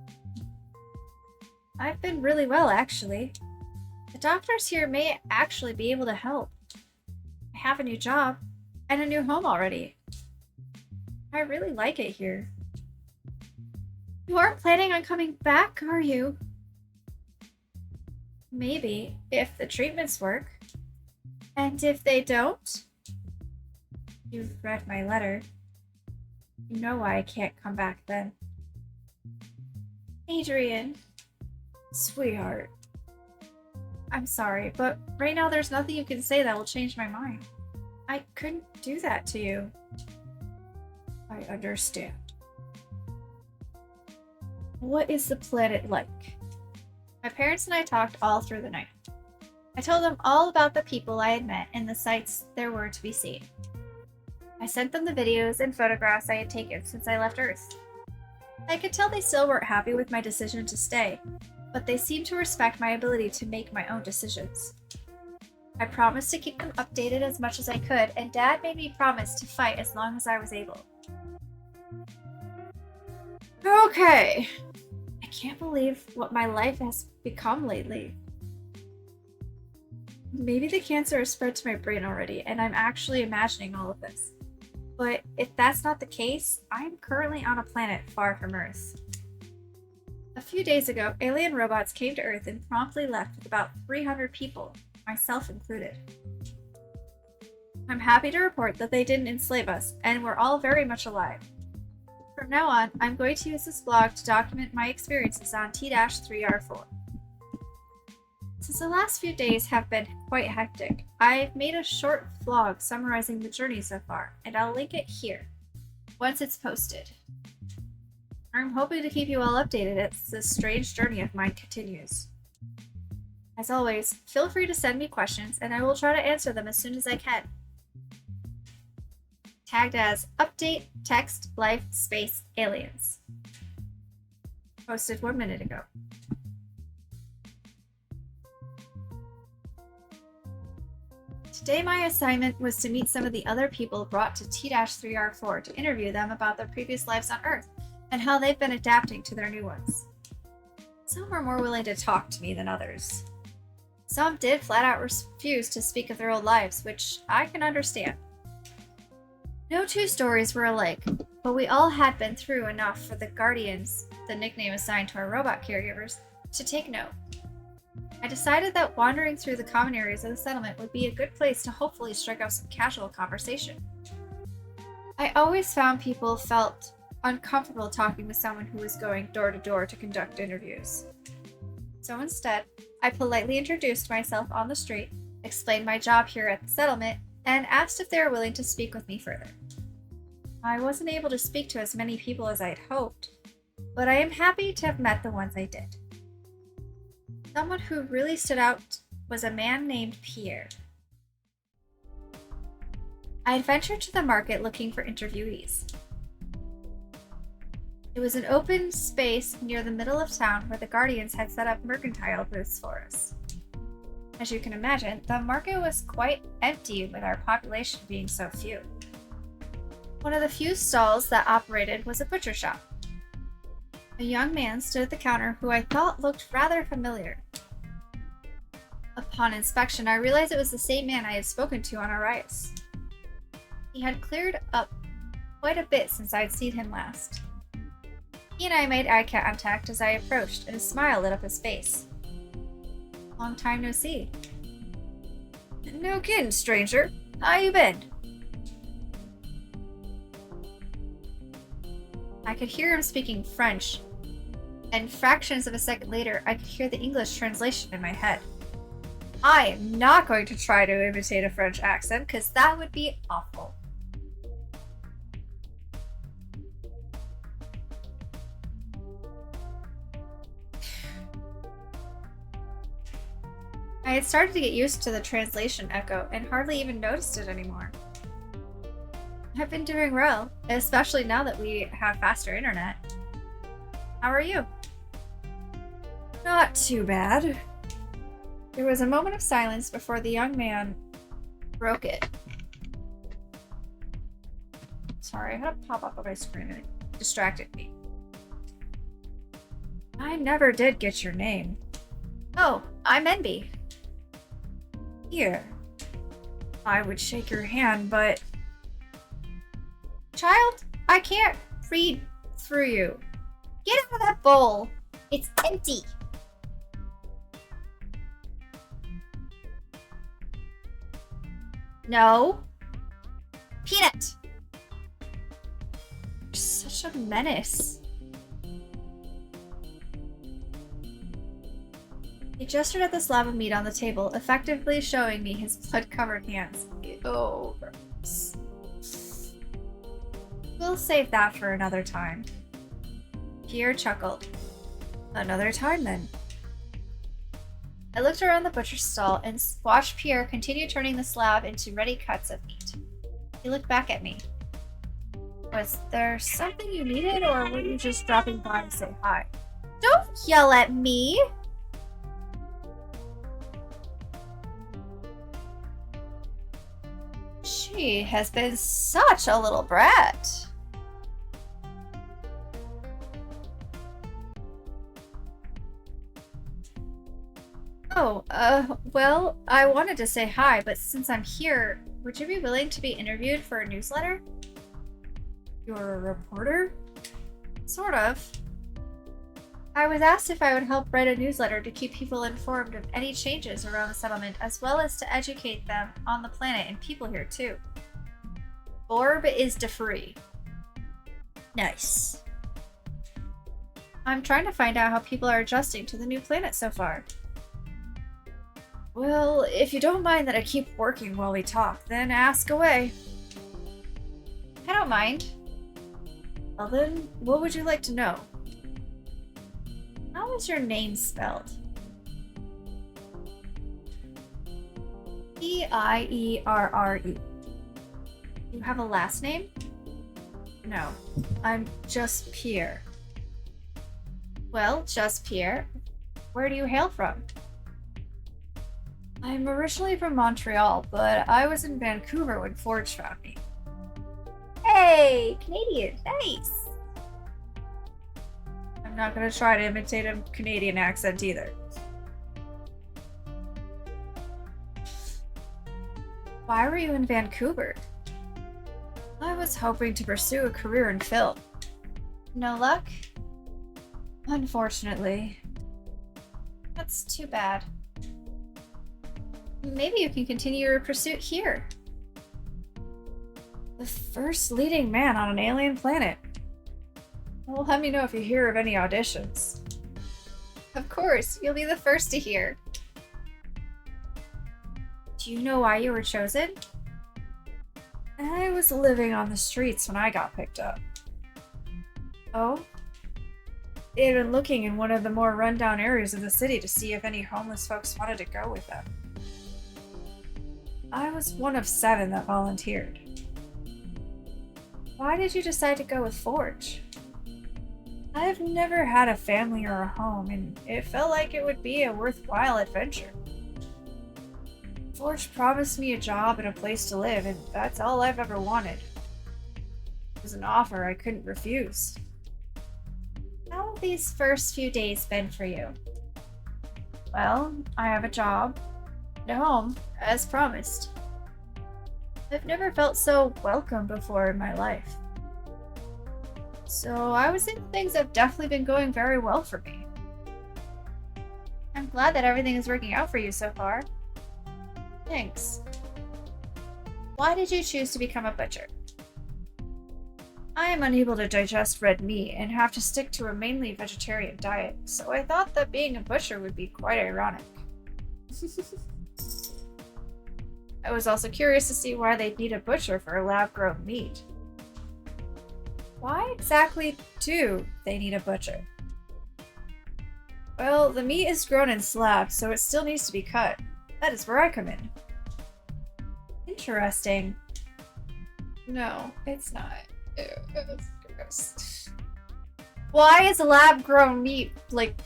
I've been really well, actually. The doctors here may actually be able to help. I have a new job and a new home already. I really like it here. You aren't planning on coming back, are you? Maybe, if the treatments work. And if they don't? You've read my letter. You know why I can't come back then. Adrian. Sweetheart. I'm sorry, but right now there's nothing you can say that will change my mind. I couldn't do that to you. I understand. What is the planet like? My parents and I talked all through the night. I told them all about the people I had met and the sights there were to be seen. I sent them the videos and photographs I had taken since I left Earth. I could tell they still weren't happy with my decision to stay, but they seemed to respect my ability to make my own decisions. I promised to keep them updated as much as I could, and Dad made me promise to fight as long as I was able. Okay. I can't believe what my life has become lately. Maybe the cancer has spread to my brain already, and I'm actually imagining all of this. But if that's not the case, I'm currently on a planet far from Earth. A few days ago, alien robots came to Earth and promptly left with about 300 people, myself included. I'm happy to report that they didn't enslave us, and we're all very much alive. From now on, I'm going to use this blog to document my experiences on T-3R4. Since the last few days have been quite hectic, I've made a short vlog summarizing the journey so far, and I'll link it here, once it's posted. I'm hoping to keep you all updated as this strange journey of mine continues. As always, feel free to send me questions, and I will try to answer them as soon as I can. Tagged as Update Text Life Space Aliens. Posted 1 minute ago. Today my assignment was to meet some of the other people brought to T-3R4 to interview them about their previous lives on Earth and how they've been adapting to their new ones. Some were more willing to talk to me than others. Some did flat out refuse to speak of their old lives, which I can understand. No two stories were alike, but we all had been through enough for the Guardians, the nickname assigned to our robot caregivers, to take note. I decided that wandering through the common areas of the settlement would be a good place to hopefully strike up some casual conversation. I always found people felt uncomfortable talking with someone who was going door to door to conduct interviews. So instead, I politely introduced myself on the street, explained my job here at the settlement, and asked if they were willing to speak with me further. I wasn't able to speak to as many people as I had hoped, but I am happy to have met the ones I did. Someone who really stood out was a man named Pierre. I had ventured to the market looking for interviewees. It was an open space near the middle of town where the Guardians had set up mercantile booths for us. As you can imagine, the market was quite empty with our population being so few. One of the few stalls that operated was a butcher shop. A young man stood at the counter who I thought looked rather familiar. Upon inspection, I realized it was the same man I had spoken to on Arias. He had cleared up quite a bit since I had seen him last. He and I made eye contact as I approached, and a smile lit up his face. Long time no see. No kidding, stranger. How you been? I could hear him speaking French, And fractions of a second later, I could hear the English translation in my head. I am not going to try to imitate a French accent, because that would be awful. I had started to get used to the translation echo and hardly even noticed it anymore. I've been doing well, especially now that we have faster internet. How are you? Not too bad. There was a moment of silence before the young man broke it. Sorry, I had a pop-up on my screen and it distracted me. I never did get your name. Oh, I'm Enby. Here. I would shake your hand, but... Child, I can't read through you. Get out of that bowl. It's empty. No. Peanut. You're such a menace. He gestured at the slab of meat on the table, effectively showing me his blood-covered hands. Oh, gross. We'll save that for another time. Pierre chuckled. Another time, then. I looked around the butcher's stall and watched Pierre continue turning the slab into ready cuts of meat. He looked back at me. Was there something you needed, or were you just dropping by to say hi? Don't yell at me! She has been such a little brat. Oh, well, I wanted to say hi, but since I'm here, would you be willing to be interviewed for a newsletter? You're a reporter? Sort of. I was asked if I would help write a newsletter to keep people informed of any changes around the settlement, as well as to educate them on the planet and people here too. Orb is free. Nice. I'm trying to find out how people are adjusting to the new planet so far. Well, if you don't mind that I keep working while we talk, then ask away. I don't mind. Well then, what would you like to know? How is your name spelled? P-I-E-R-R-E. You have a last name? No, I'm just Pierre. Well, just Pierre. Where do you hail from? I'm originally from Montreal, but I was in Vancouver when Forge found me. Hey, Canadian, nice! I'm not gonna try to imitate a Canadian accent either. Why were you in Vancouver? I was hoping to pursue a career in film. No luck? Unfortunately. That's too bad. Maybe you can continue your pursuit here. The first leading man on an alien planet. Well, let me know if you hear of any auditions. Of course, you'll be the first to hear. Do you know why you were chosen? I was living on the streets when I got picked up. Oh? They had been looking in one of the more rundown areas of the city to see if any homeless folks wanted to go with them. I was one of 7 that volunteered. Why did you decide to go with Forge? I've never had a family or a home, and it felt like it would be a worthwhile adventure. Forge promised me a job and a place to live, and that's all I've ever wanted. It was an offer I couldn't refuse. How have these first few days been for you? Well, I have a job, and a home, as promised. I've never felt so welcome before in my life. So I would say things have definitely been going very well for me. I'm glad that everything is working out for you so far. Thanks. Why did you choose to become a butcher? I am unable to digest red meat and have to stick to a mainly vegetarian diet, so I thought that being a butcher would be quite ironic. I was also curious to see why they'd need a butcher for lab-grown meat. Why exactly do they need a butcher? Well, the meat is grown in slabs, so it still needs to be cut. That is where I come in. Interesting. No, it's not. Ew, it's gross. Why is lab-grown meat like?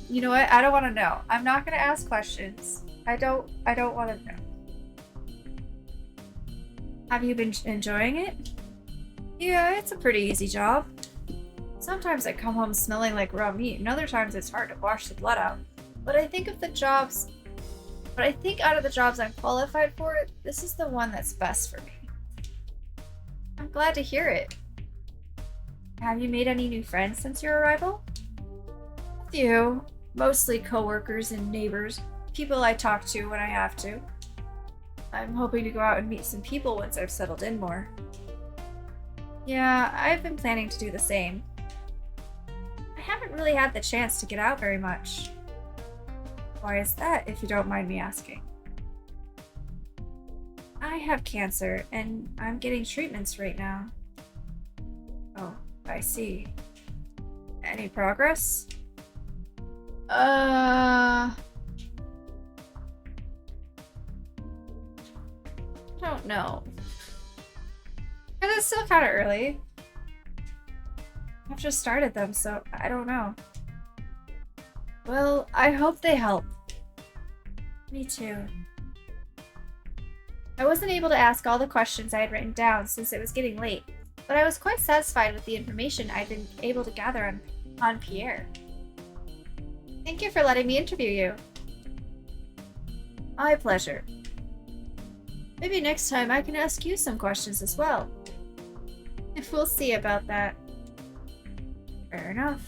You know what? I don't want to know. I'm not gonna ask questions. I don't want to know. Have you been enjoying it? Yeah, it's a pretty easy job. Sometimes I come home smelling like raw meat, and other times it's hard to wash the blood out. But I think out of the jobs I'm qualified for, this is the one that's best for me. I'm glad to hear it. Have you made any new friends since your arrival? A few. Mostly coworkers and neighbors. People I talk to when I have to. I'm hoping to go out and meet some people once I've settled in more. Yeah, I've been planning to do the same. I haven't really had the chance to get out very much. Why is that, if you don't mind me asking? I have cancer, and I'm getting treatments right now. Oh, I see. Any progress? I don't know. Because it's still kind of early. I've just started them, so I don't know. Well, I hope they help. Me too. I wasn't able to ask all the questions I had written down since it was getting late, but I was quite satisfied with the information I'd been able to gather on Pierre. Thank you for letting me interview you. My pleasure. Maybe next time I can ask you some questions as well. If we'll see about that. Fair enough.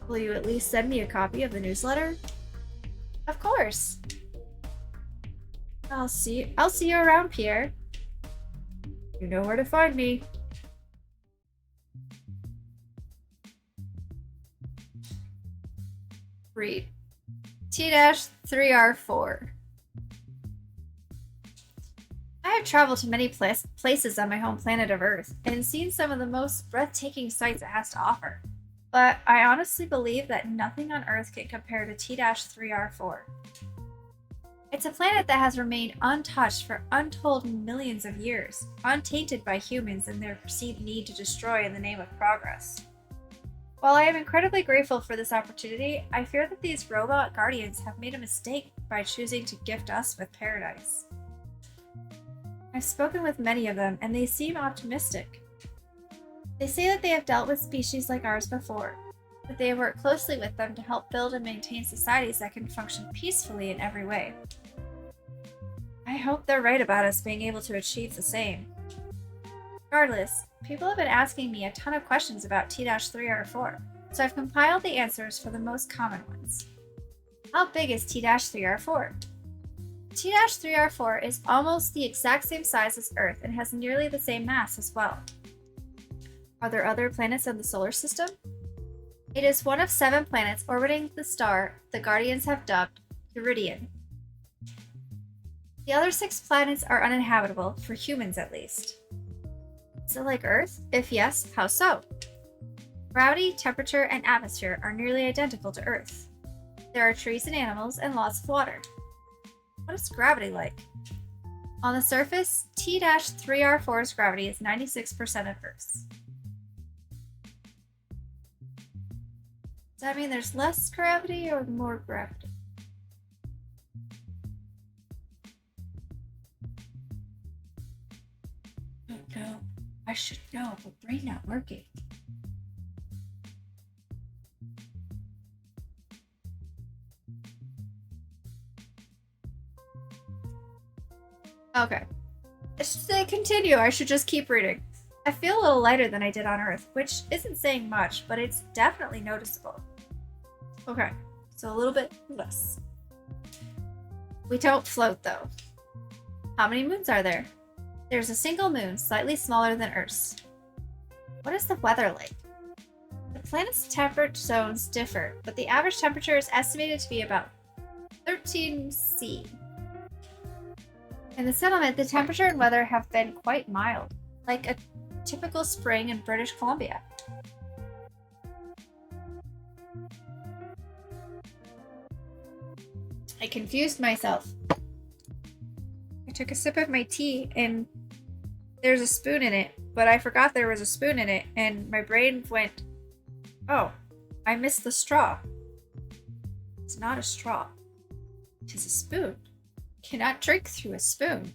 Will you at least send me a copy of the newsletter? Of course. I'll see you around, Pierre. You know where to find me. Read. T-3R4. I have traveled to many places on my home planet of Earth and seen some of the most breathtaking sights it has to offer. But I honestly believe that nothing on Earth can compare to T-3R4. It's a planet that has remained untouched for untold millions of years, untainted by humans and their perceived need to destroy in the name of progress. While I am incredibly grateful for this opportunity, I fear that these robot guardians have made a mistake by choosing to gift us with paradise. I've spoken with many of them, and they seem optimistic. They say that they have dealt with species like ours before, that they have worked closely with them to help build and maintain societies that can function peacefully in every way. I hope they're right about us being able to achieve the same. Regardless, people have been asking me a ton of questions about T-3R4, so I've compiled the answers for the most common ones. How big is T-3R4? T-3R4 is almost the exact same size as Earth and has nearly the same mass as well. Are there other planets in the solar system? It is one of 7 planets orbiting the star the Guardians have dubbed Iridian. The other 6 planets are uninhabitable, for humans at least. Is it like Earth? If yes, how so? Gravity, temperature, and atmosphere are nearly identical to Earth. There are trees and animals and lots of water. What is gravity like? On the surface, T-3R4's gravity is 96% of Earth's. Does that mean there's less gravity or more gravity? I don't know. I should know, but brain not working. Okay. To continue, I should just keep reading. I feel a little lighter than I did on Earth, which isn't saying much, but it's definitely noticeable. Okay, so a little bit less. We don't float, though. How many moons are there? There's a single moon, slightly smaller than Earth's. What is the weather like? The planet's temperate zones differ, but the average temperature is estimated to be about 13°C. In the settlement, the temperature and weather have been quite mild, like a typical spring in British Columbia. I confused myself. I took a sip of my tea and there's a spoon in it, but I forgot there was a spoon in it, and my brain went, oh, I missed the straw. It's not a straw. It is a spoon. You cannot drink through a spoon.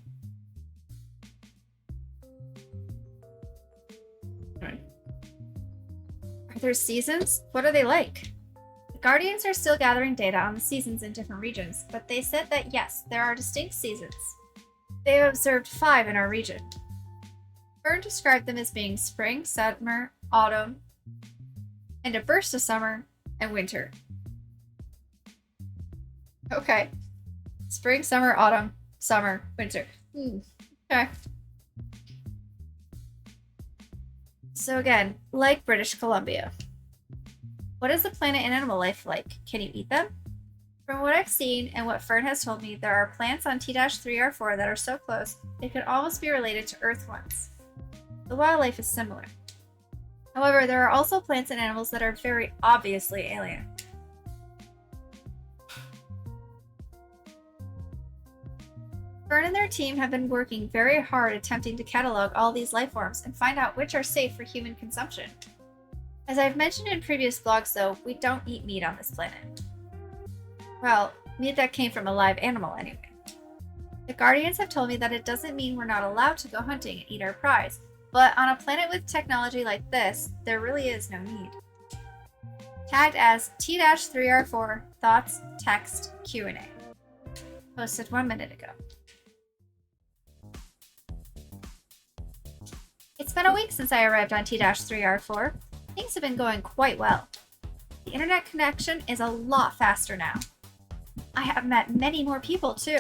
Are there seasons? What are they like? The Guardians are still gathering data on the seasons in different regions, but they said that yes, there are distinct seasons. They have observed 5 in our region. Fern described them as being spring, summer, autumn, and a burst of summer and winter. Okay. Spring, summer, autumn, summer, winter. Okay. So again, like British Columbia. What is the planet and animal life like? Can you eat them? From what I've seen and what Fern has told me, there are plants on T-3R4 that are so close they could almost be related to Earth ones. The wildlife is similar. However, there are also plants and animals that are very obviously alien. Fern and their team have been working very hard attempting to catalog all these life forms and find out which are safe for human consumption. As I've mentioned in previous vlogs though, we don't eat meat on this planet. Well, meat that came from a live animal anyway. The Guardians have told me that it doesn't mean we're not allowed to go hunting and eat our prize, but on a planet with technology like this, there really is no need. Tagged as T-3R4 Thoughts Text Q&A. Posted 1 minute ago. It's been a week since I arrived on T-3R4. Things have been going quite well. The internet connection is a lot faster now. I have met many more people too.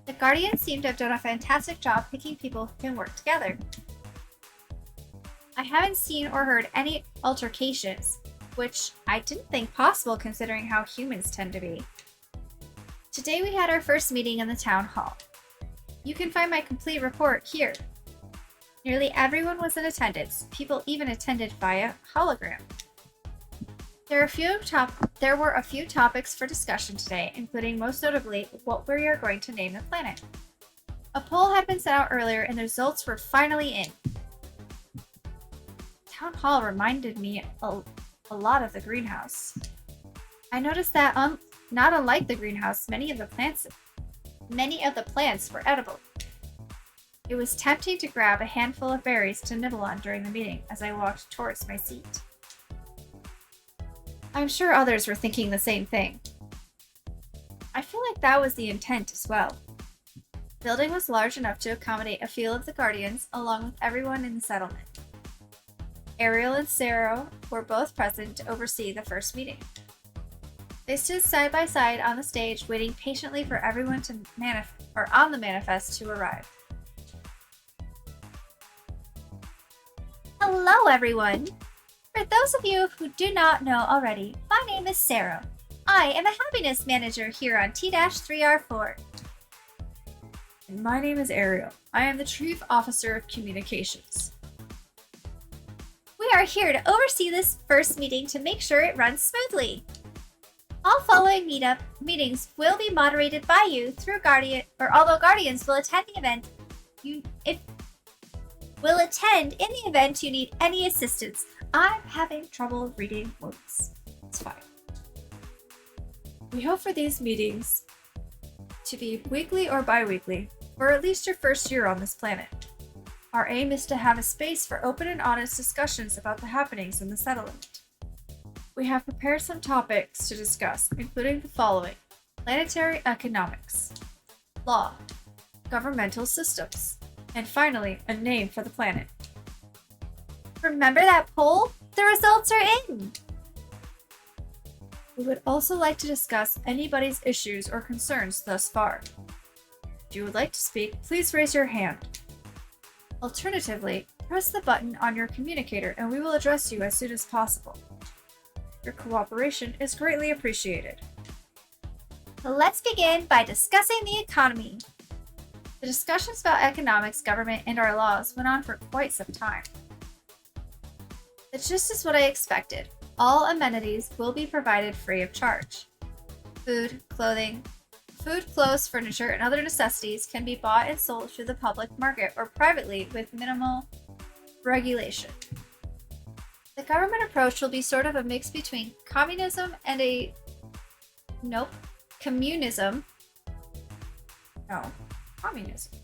The Guardians seem to have done a fantastic job picking people who can work together. I haven't seen or heard any altercations, which I didn't think possible considering how humans tend to be. Today we had our first meeting in the town hall. You can find my complete report here. Nearly everyone was in attendance. People even attended via hologram. There were a few topics for discussion today, including most notably what we are going to name the planet. A poll had been sent out earlier and the results were finally in. Town hall reminded me a lot of the greenhouse. I noticed that not unlike the greenhouse, many of the plants were edible. It was tempting to grab a handful of berries to nibble on during the meeting as I walked towards my seat. I'm sure others were thinking the same thing. I feel like that was the intent as well. The building was large enough to accommodate a few of the Guardians along with everyone in the settlement. Ariel and Sarah were both present to oversee the first meeting. They stood side by side on the stage waiting patiently for everyone on the manifest to arrive. Hello, everyone! For those of you who do not know already, my name is Sarah. I am a happiness manager here on T-3R4. And my name is Ariel. I am the Chief Officer of Communications. We are here to oversee this first meeting to make sure it runs smoothly. All following meetings will be moderated by you through although Guardians will attend the event, in the event you need any assistance. I'm having trouble reading words. It's fine. We hope for these meetings to be weekly or bi-weekly, or at least your first year on this planet. Our aim is to have a space for open and honest discussions about the happenings in the settlement. We have prepared some topics to discuss, including the following: planetary economics, law, governmental systems, and finally, a name for the planet. Remember that poll? The results are in! We would also like to discuss anybody's issues or concerns thus far. If you would like to speak, please raise your hand. Alternatively, press the button on your communicator and we will address you as soon as possible. Your cooperation is greatly appreciated. Let's begin by discussing the economy. The discussions about economics, government, and our laws went on for quite some time. It's just as what I expected. All amenities will be provided free of charge. Food, clothes, furniture, and other necessities can be bought and sold through the public market or privately with minimal regulation. The government approach will be sort of a mix between communism and communism. No, communism.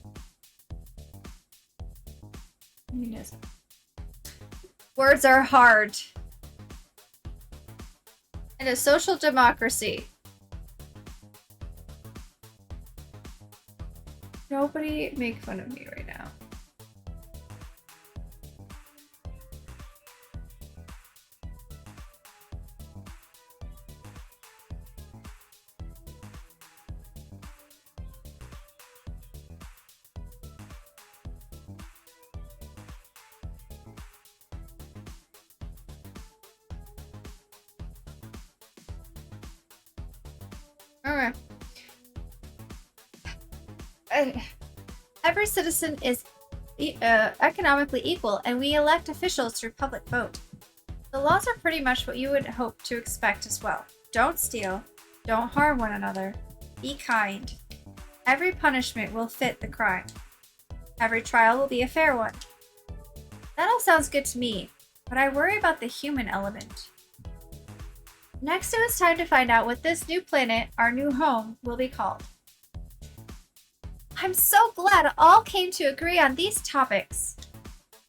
Communism. Words are hard. And a social democracy. Nobody make fun of me right now. Okay. Every citizen is economically equal, and we elect officials through public vote. The laws are pretty much what you would hope to expect as well. Don't steal. Don't harm one another. Be kind. Every punishment will fit the crime. Every trial will be a fair one. That all sounds good to me, but I worry about the human element. Next, it was time to find out what this new planet, our new home, will be called. I'm so glad all came to agree on these topics.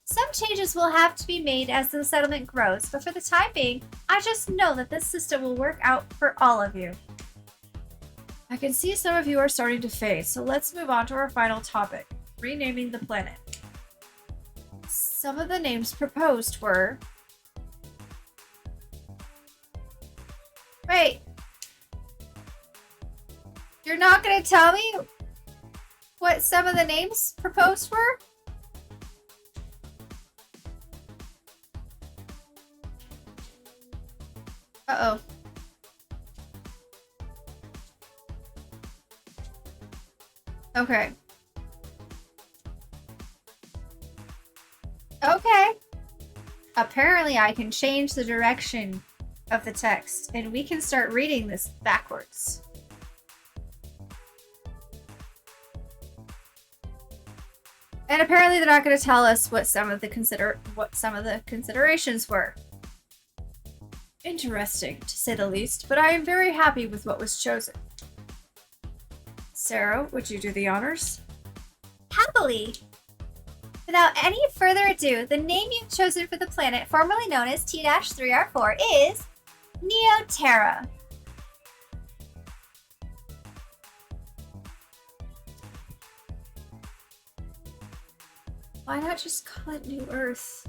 Some changes will have to be made as the settlement grows, but for the time being, I just know that this system will work out for all of you. I can see some of you are starting to fade, so let's move on to our final topic, renaming the planet. Some of the names proposed were... Wait. You're not going to tell me what some of the names proposed were? Uh-oh. Okay. Okay. Apparently I can change the direction of the text, and we can start reading this backwards. And apparently they're not going to tell us what some of the considerations were. Interesting, to say the least, but I am very happy with what was chosen. Sarah, would you do the honors? Happily. Without any further ado, the name you've chosen for the planet, formerly known as T-3R4, is Neoterra. Why not just call it New Earth?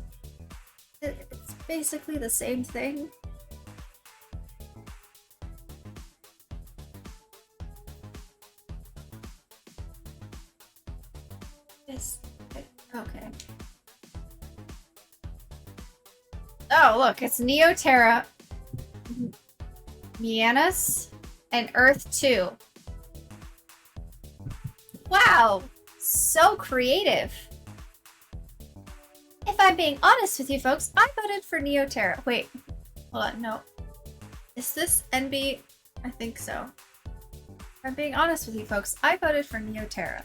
It's basically the same thing. Okay. Oh, look, it's Neoterra, Mianus, and Earth 2. Wow, so creative. If I'm being honest with you folks, I voted for Neoterra. Wait, hold on, no. Is this NB? I think so. If I'm being honest with you folks, I voted for Neoterra.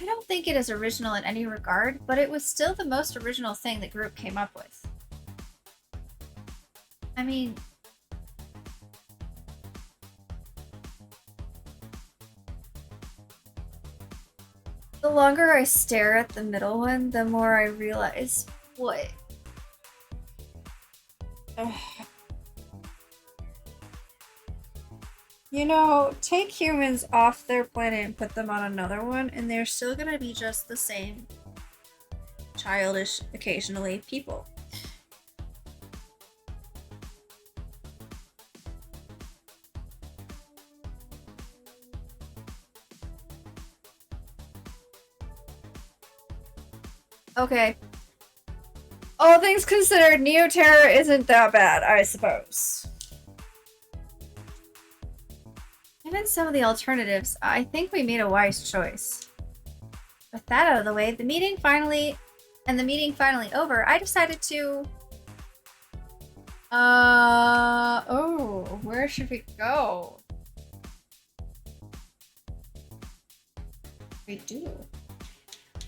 I don't think it is original in any regard, but it was still the most original thing the group came up with. I mean... the longer I stare at the middle one, the more I realize what... You know, take humans off their planet and put them on another one, and they're still gonna be just the same childish, occasionally, people. Okay. All things considered, Neoterra isn't that bad, I suppose. Given some of the alternatives, I think we made a wise choice. With that out of the way, the meeting finally over, I decided to... oh, where should we go? We do.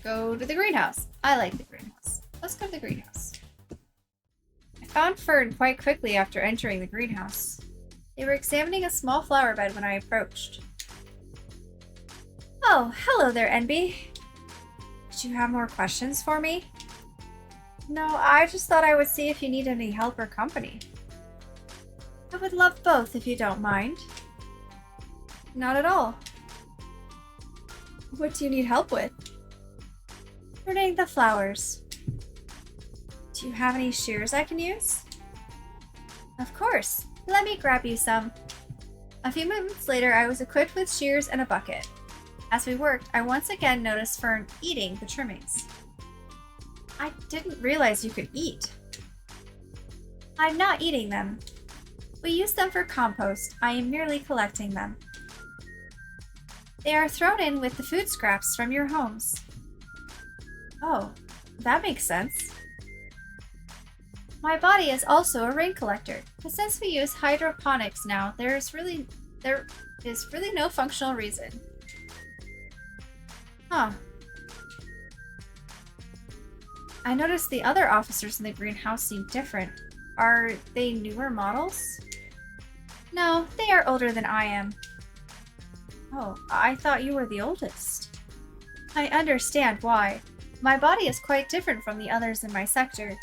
Go to the greenhouse. I like the greenhouse. Let's go to the greenhouse. I found Fern quite quickly after entering the greenhouse. They were examining a small flower bed when I approached. Oh, hello there, Enby. Did you have more questions for me? No, I just thought I would see if you need any help or company. I would love both if you don't mind. Not at all. What do you need help with? Pruning the flowers. Do you have any shears I can use? Of course. Let me grab you some. A few moments later, I was equipped with shears and a bucket. As we worked, I once again noticed Fern eating the trimmings. I didn't realize you could eat. I'm not eating them. We use them for compost. I am merely collecting them. They are thrown in with the food scraps from your homes. Oh, that makes sense. My body is also a rain collector, but since we use hydroponics now, there is really no functional reason. Huh. I noticed the other officers in the greenhouse seem different. Are they newer models? No, they are older than I am. Oh, I thought you were the oldest. I understand why. My body is quite different from the others in my sector.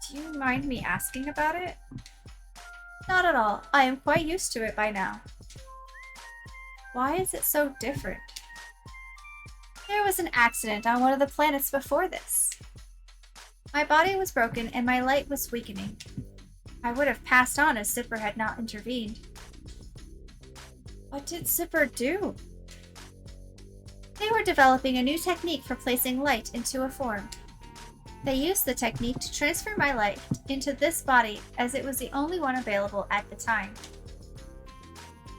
Do you mind me asking about it? Not at all. I am quite used to it by now. Why is it so different? There was an accident on one of the planets before this. My body was broken and my light was weakening. I would have passed on if Zipper had not intervened. What did Zipper do? They were developing a new technique for placing light into a form. They used the technique to transfer my light into this body as it was the only one available at the time.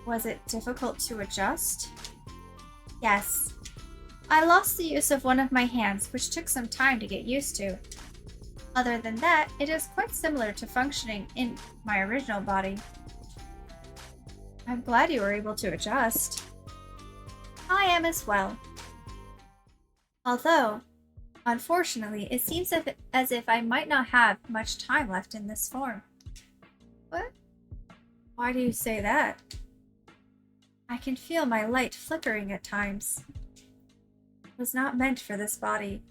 Was it difficult to adjust? Yes. I lost the use of one of my hands, which took some time to get used to. Other than that, it is quite similar to functioning in my original body. I'm glad you were able to adjust. I am as well. Although, unfortunately, it seems as if I might not have much time left in this form. What? Why do you say that? I can feel my light flickering at times. It was not meant for this body.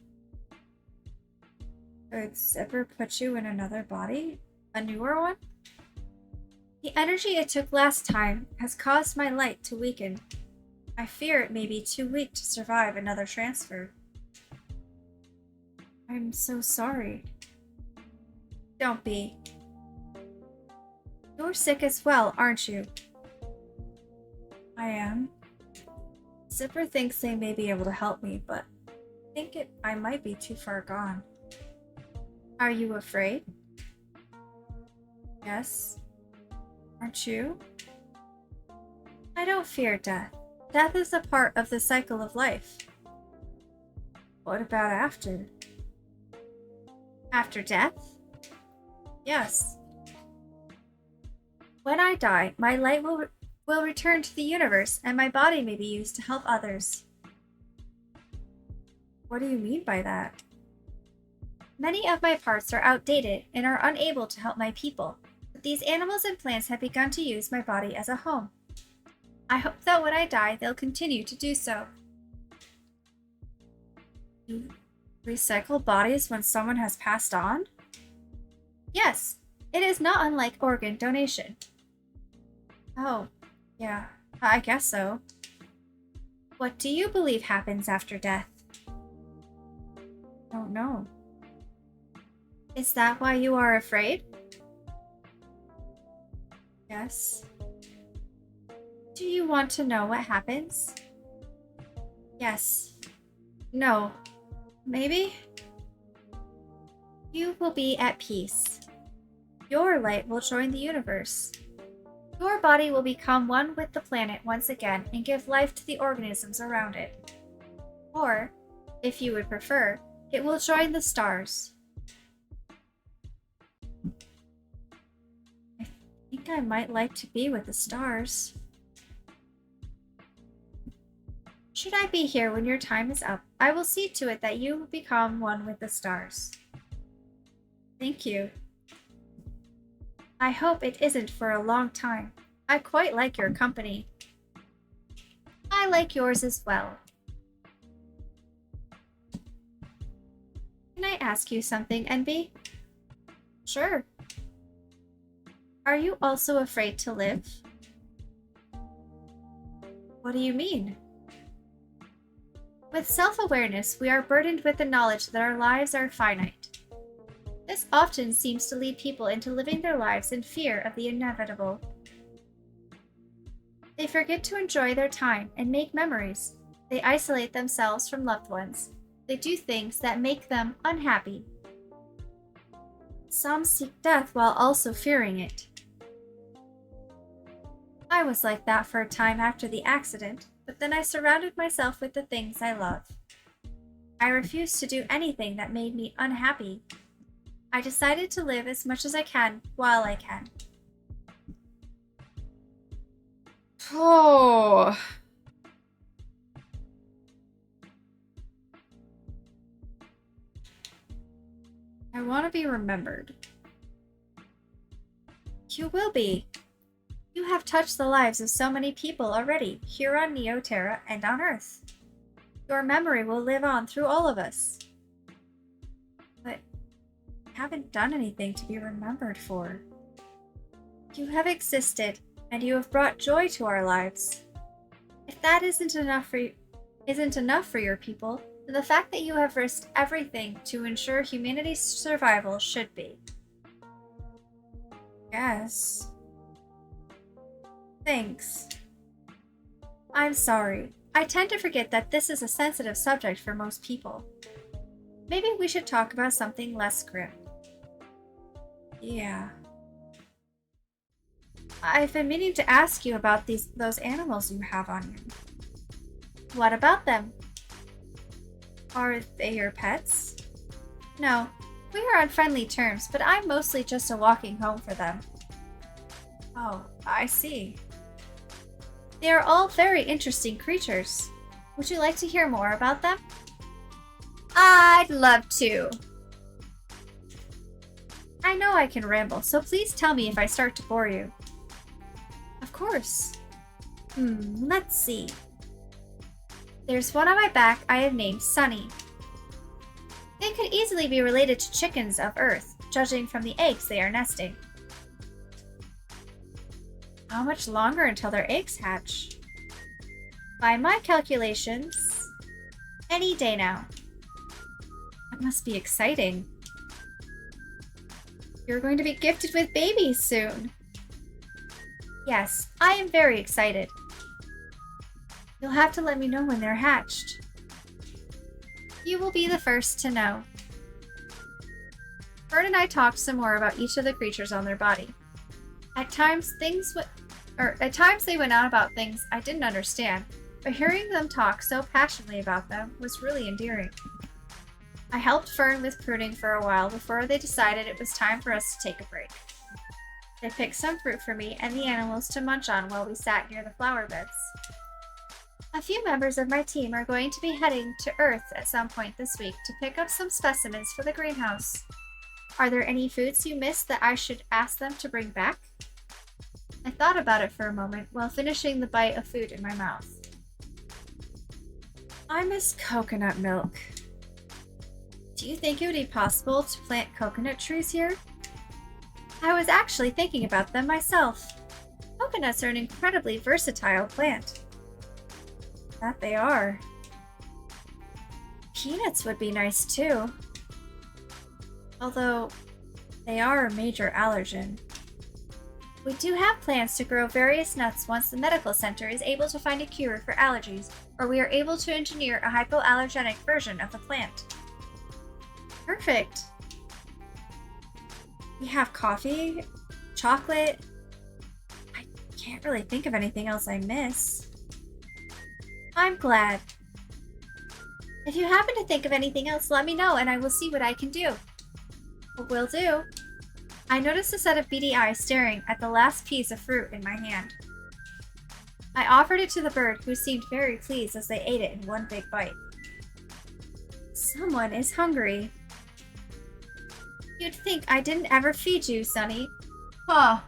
Could Zipper put you in another body? A newer one? The energy it took last time has caused my light to weaken. I fear it may be too weak to survive another transfer. I'm so sorry. Don't be. You're sick as well, aren't you? I am. Zipper thinks they may be able to help me, but I might be too far gone. Are you afraid? Yes. Aren't you? I don't fear death. Death is a part of the cycle of life. What about after? After death? Yes. When I die, my light will return to the universe and my body may be used to help others. What do you mean by that? Many of my parts are outdated and are unable to help my people, but these animals and plants have begun to use my body as a home. I hope that when I die, they'll continue to do so. You recycle bodies when someone has passed on? Yes, it is not unlike organ donation. Oh, yeah, I guess so. What do you believe happens after death? Don't know. Is that why you are afraid? Yes. Do you want to know what happens? Yes. No. Maybe? You will be at peace. Your light will join the universe. Your body will become one with the planet once again and give life to the organisms around it. Or, if you would prefer, it will join the stars. I think I might like to be with the stars. Should I be here when your time is up, I will see to it that you become one with the stars. Thank you. I hope it isn't for a long time. I quite like your company. I like yours as well. Can I ask you something, Envy? Sure. Are you also afraid to live? What do you mean? With self-awareness, we are burdened with the knowledge that our lives are finite. This often seems to lead people into living their lives in fear of the inevitable. They forget to enjoy their time and make memories. They isolate themselves from loved ones. They do things that make them unhappy. Some seek death while also fearing it. I was like that for a time after the accident, but then I surrounded myself with the things I love. I refused to do anything that made me unhappy. I decided to live as much as I can while I can. Oh. I want to be remembered. You will be. You have touched the lives of so many people already, here on Neoterra and on Earth. Your memory will live on through all of us. But I haven't done anything to be remembered for. You have existed, and you have brought joy to our lives. If that isn't enough for your people, then the fact that you have risked everything to ensure humanity's survival should be. Yes. Thanks. I'm sorry. I tend to forget that this is a sensitive subject for most people. Maybe we should talk about something less grim. Yeah. I've been meaning to ask you about those animals you have on you. What about them? Are they your pets? No, we are on friendly terms, but I'm mostly just a walking home for them. Oh, I see. They are all very interesting creatures. Would you like to hear more about them? I'd love to. I know I can ramble, so please tell me if I start to bore you. Of course. Let's see. There's one on my back I have named Sunny. They could easily be related to chickens of Earth, judging from the eggs they are nesting. How much longer until their eggs hatch? By my calculations, any day now. That must be exciting. You're going to be gifted with babies soon. Yes, I am very excited. You'll have to let me know when they're hatched. You will be the first to know. Fern and I talked some more about each of the creatures on their body. At times they went on about things I didn't understand, but hearing them talk so passionately about them was really endearing. I helped Fern with pruning for a while before they decided it was time for us to take a break. They picked some fruit for me and the animals to munch on while we sat near the flower beds. A few members of my team are going to be heading to Earth at some point this week to pick up some specimens for the greenhouse. Are there any foods you missed that I should ask them to bring back? I thought about it for a moment while finishing the bite of food in my mouth. I miss coconut milk. Do you think it would be possible to plant coconut trees here? I was actually thinking about them myself. Coconuts are an incredibly versatile plant. That they are. Peanuts would be nice too. Although, they are a major allergen. We do have plans to grow various nuts once the medical center is able to find a cure for allergies, or we are able to engineer a hypoallergenic version of the plant. Perfect. We have coffee, chocolate. I can't really think of anything else I miss. I'm glad. If you happen to think of anything else, let me know and I will see what I can do. Will do. I noticed a set of beady eyes staring at the last piece of fruit in my hand. I offered it to the bird, who seemed very pleased as they ate it in one big bite. Someone is hungry. You'd think I didn't ever feed you, Sonny. Huh.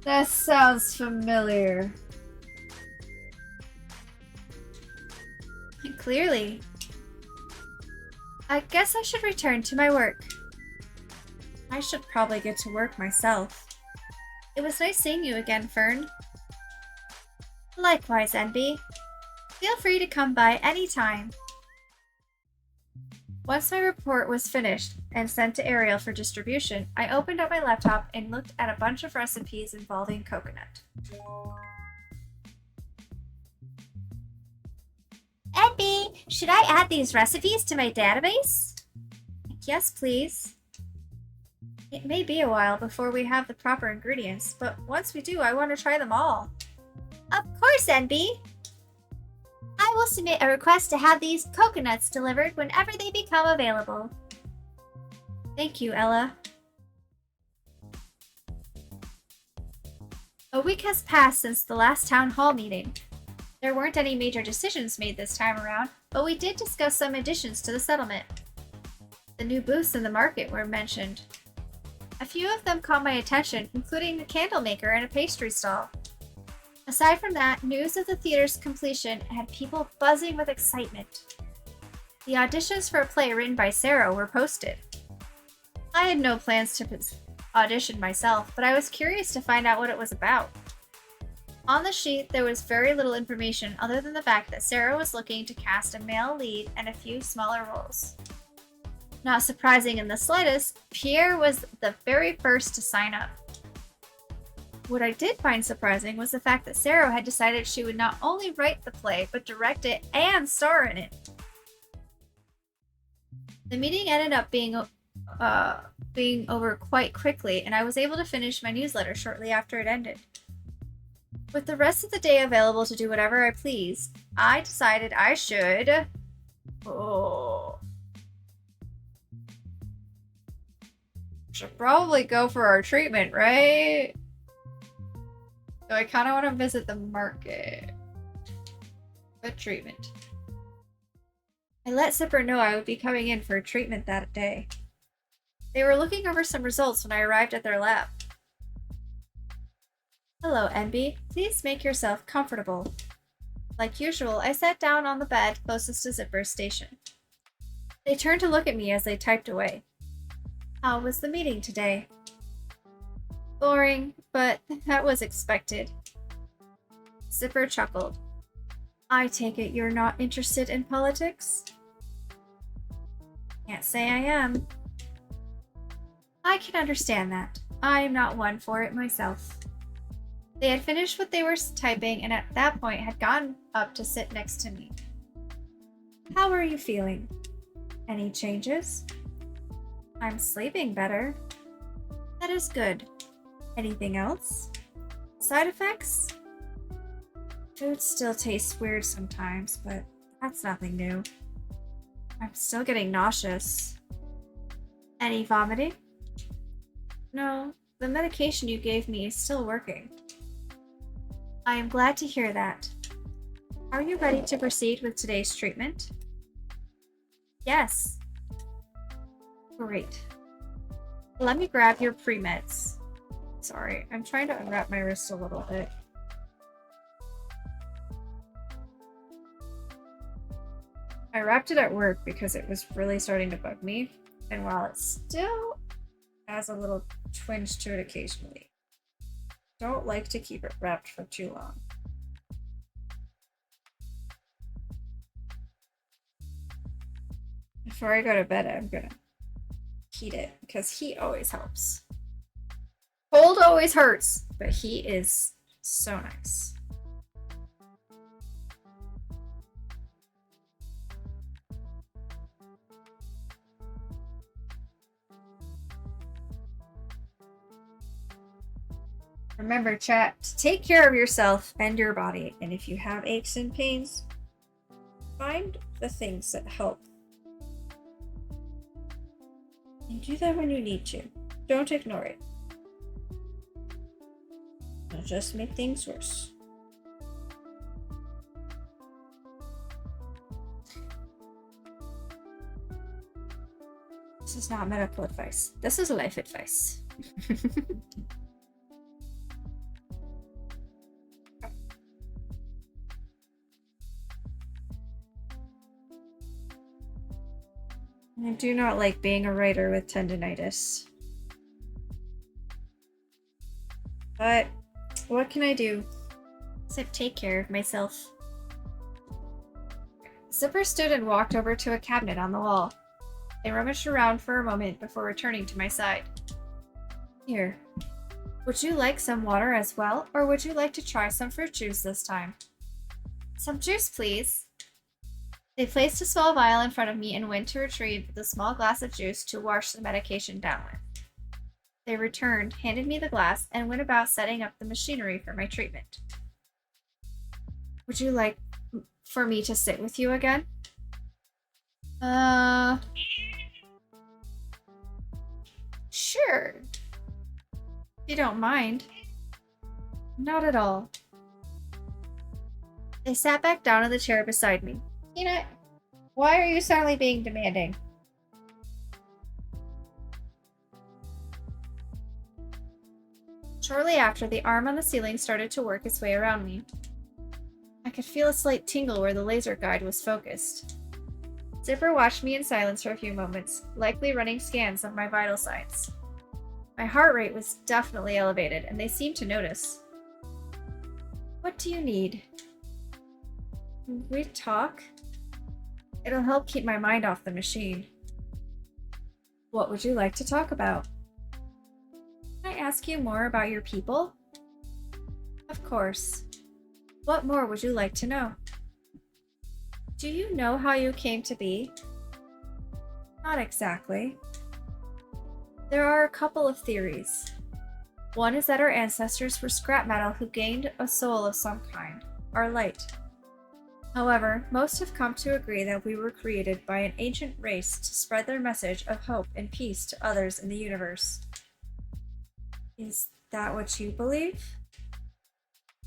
That sounds familiar. Clearly. I guess I should return to my work. I should probably get to work myself. It was nice seeing you again, Fern. Likewise, Envy. Feel free to come by any time. Once my report was finished and sent to Ariel for distribution, I opened up my laptop and looked at a bunch of recipes involving coconut. Envy, should I add these recipes to my database? Yes, please. It may be a while before we have the proper ingredients, but once we do, I want to try them all. Of course, Envy. I will submit a request to have these coconuts delivered whenever they become available. Thank you, Ella. A week has passed since the last town hall meeting. There weren't any major decisions made this time around, but we did discuss some additions to the settlement. The new booths in the market were mentioned. A few of them caught my attention, including a candle maker and a pastry stall. Aside from that, news of the theater's completion had people buzzing with excitement. The auditions for a play written by Sarah were posted. I had no plans to audition myself, but I was curious to find out what it was about. On the sheet, there was very little information other than the fact that Sarah was looking to cast a male lead and a few smaller roles. Not surprising in the slightest, Pierre was the very first to sign up. What I did find surprising was the fact that Sarah had decided she would not only write the play, but direct it and star in it. The meeting ended up being over quite quickly, and I was able to finish my newsletter shortly after it ended. With the rest of the day available to do whatever I pleased, I decided I should... Should probably go for our treatment, right? So I kind of want to visit the market. But treatment. I let Zipper know I would be coming in for a treatment that day. They were looking over some results when I arrived at their lab. Hello, Envy. Please make yourself comfortable. Like usual, I sat down on the bed closest to Zipper's station. They turned to look at me as they typed away. How was the meeting today? Boring, but that was expected. Zipper chuckled. I take it you're not interested in politics? Can't say I am. I can understand that. I'm not one for it myself. They had finished what they were typing and at that point had gotten up to sit next to me. How are you feeling? Any changes? I'm sleeping better. That is good. Anything else? Side effects? Food still tastes weird sometimes, but that's nothing new. I'm still getting nauseous. Any vomiting? No, the medication you gave me is still working. I am glad to hear that. Are you ready to proceed with today's treatment? Yes. Great. Let me grab your pre-meds. Sorry, I'm trying to unwrap my wrist a little bit. I wrapped it at work because it was really starting to bug me, and while it still has a little twinge to it occasionally, don't like to keep it wrapped for too long. Before I go to bed, I'm gonna heat it because heat always helps. Cold always hurts, but heat is so nice. Remember, chat, to take care of yourself and your body. And if you have aches and pains, find the things that help. And do that when you need to. Don't ignore it. It'll just make things worse. This is not medical advice. This is life advice. I do not like being a writer with tendinitis. But what can I do? Except take care of myself. Zipper stood and walked over to a cabinet on the wall. I rummaged around for a moment before returning to my side. Here. Would you like some water as well, or would you like to try some fruit juice this time? Some juice, please. They placed a small vial in front of me and went to retrieve the small glass of juice to wash the medication down with. They returned, handed me the glass, and went about setting up the machinery for my treatment. Would you like for me to sit with you again? Sure. If you don't mind. Not at all. They sat back down in the chair beside me. Tina, why are you suddenly being demanding? Shortly after, the arm on the ceiling started to work its way around me. I could feel a slight tingle where the laser guide was focused. Zipper watched me in silence for a few moments, likely running scans of my vital signs. My heart rate was definitely elevated, and they seemed to notice. What do you need? Can we talk? It'll help keep my mind off the machine. What would you like to talk about? Can I ask you more about your people? Of course. What more would you like to know? Do you know how you came to be? Not exactly. There are a couple of theories. One is that our ancestors were scrap metal who gained a soul of some kind, our light. However, most have come to agree that we were created by an ancient race to spread their message of hope and peace to others in the universe. Is that what you believe?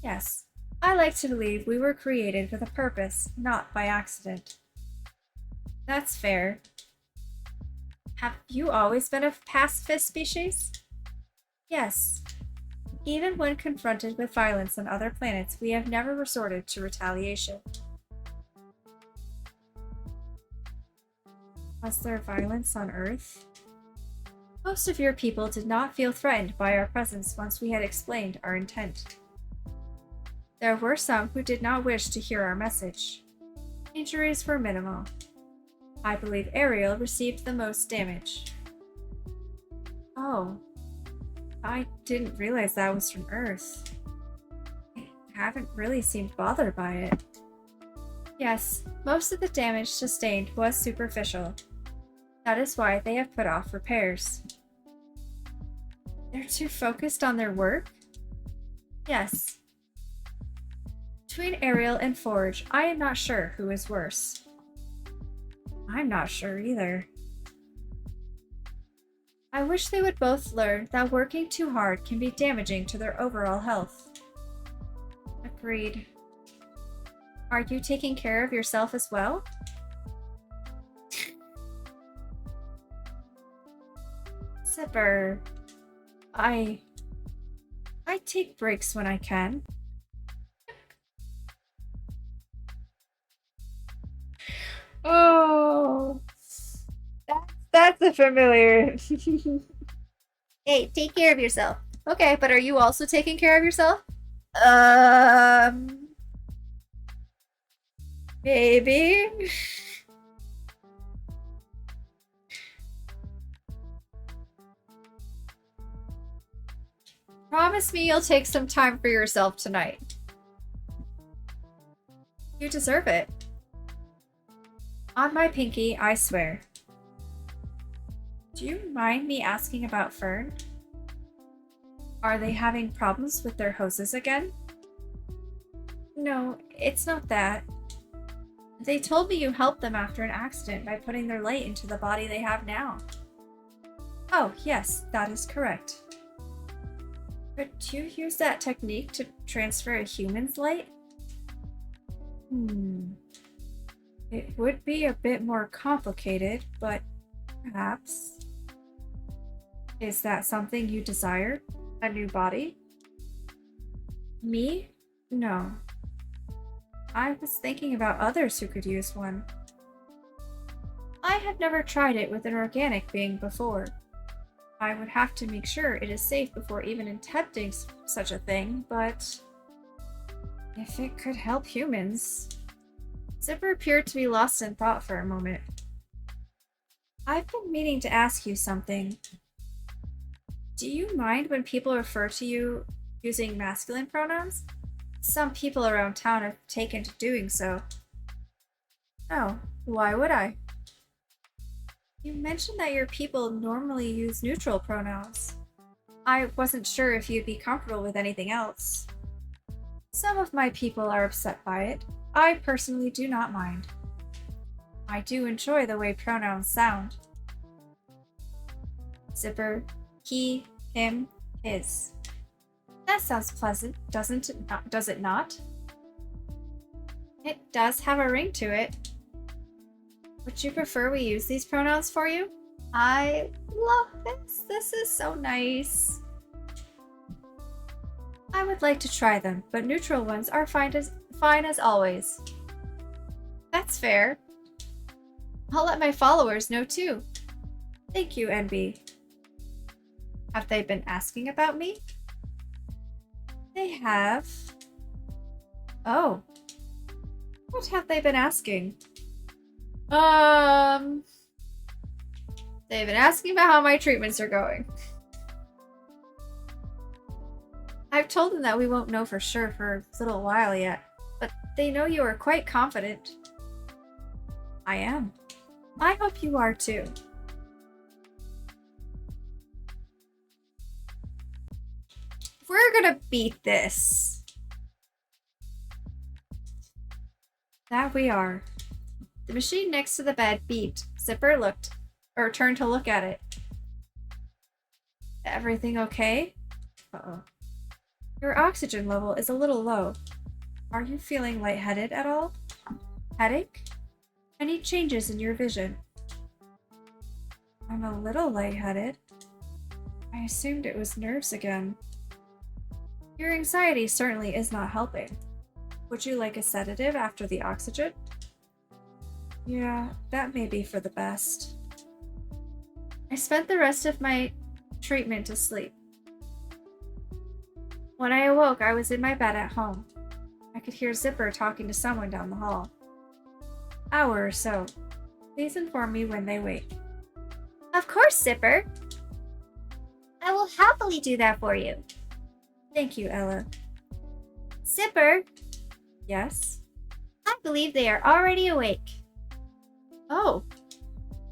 Yes, I like to believe we were created with a purpose, not by accident. That's fair. Have you always been a pacifist species? Yes. Even when confronted with violence on other planets, we have never resorted to retaliation. Was there violence on Earth? Most of your people did not feel threatened by our presence once we had explained our intent. There were some who did not wish to hear our message. Injuries were minimal. I believe Ariel received the most damage. Oh, I didn't realize that was from Earth. I haven't really seemed bothered by it. Yes, most of the damage sustained was superficial. That is why they have put off repairs. They're too focused on their work? Yes. Between Ariel and Forge, I am not sure who is worse. I'm not sure either. I wish they would both learn that working too hard can be damaging to their overall health. Agreed. Are you taking care of yourself as well? Zipper. I take breaks when I can. Oh, that's a familiar. Hey, take care of yourself. Okay, but are you also taking care of yourself? Maybe. Promise me you'll take some time for yourself tonight. You deserve it. On my pinky, I swear. Do you mind me asking about Fern? Are they having problems with their hoses again? No, it's not that. They told me you helped them after an accident by putting their light into the body they have now. Oh, yes, that is correct. Could you use that technique to transfer a human's light? It would be a bit more complicated, but perhaps. Is that something you desire? A new body? Me? No. I was thinking about others who could use one. I have never tried it with an organic being before. I would have to make sure it is safe before even attempting such a thing, but if it could help humans. Zipper appeared to be lost in thought for a moment. I've been meaning to ask you something. Do you mind when people refer to you using masculine pronouns? Some people around town have taken to doing so. Oh, why would I? You mentioned that your people normally use neutral pronouns. I wasn't sure if you'd be comfortable with anything else. Some of my people are upset by it. I personally do not mind. I do enjoy the way pronouns sound. Zipper, he, him, his. That sounds pleasant, does it not? It does have a ring to it. Would you prefer we use these pronouns for you? I love this. This is so nice. I would like to try them, but neutral ones are fine as always. That's fair. I'll let my followers know too. Thank you, NB. Have they been asking about me? They have. Oh. What have they been asking? They've been asking about how my treatments are going. I've told them that we won't know for sure for a little while yet, but they know you are quite confident. I am. I hope you are too. We're gonna beat this. That we are. The machine next to the bed beeped. Zipper turned to look at it. Everything okay? Uh-oh. Your oxygen level is a little low. Are you feeling lightheaded at all? Headache? Any changes in your vision? I'm a little lightheaded. I assumed it was nerves again. Your anxiety certainly is not helping. Would you like a sedative after the oxygen? Yeah, that may be for the best. I spent the rest of my treatment to sleep. When I awoke, I was in my bed at home. I could hear Zipper talking to someone down the hall. Hour or so. Please inform me when they wake. Of course, Zipper. I will happily do that for you. Thank you, Ella. Zipper, Yes? I believe they are already awake. Oh.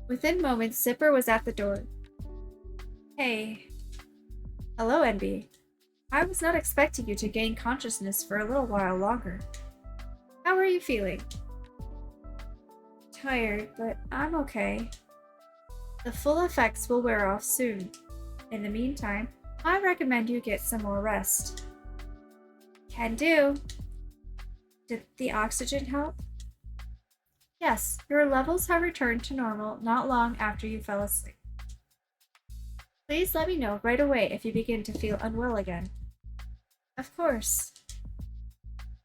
Within moments, Zipper was at the door. Hey. Hello, NB. I was not expecting you to gain consciousness for a little while longer. How are you feeling? Tired, but I'm okay. The full effects will wear off soon. In the meantime, I recommend you get some more rest. Can do. Did the oxygen help? Yes, your levels have returned to normal not long after you fell asleep. Please let me know right away if you begin to feel unwell again. Of course.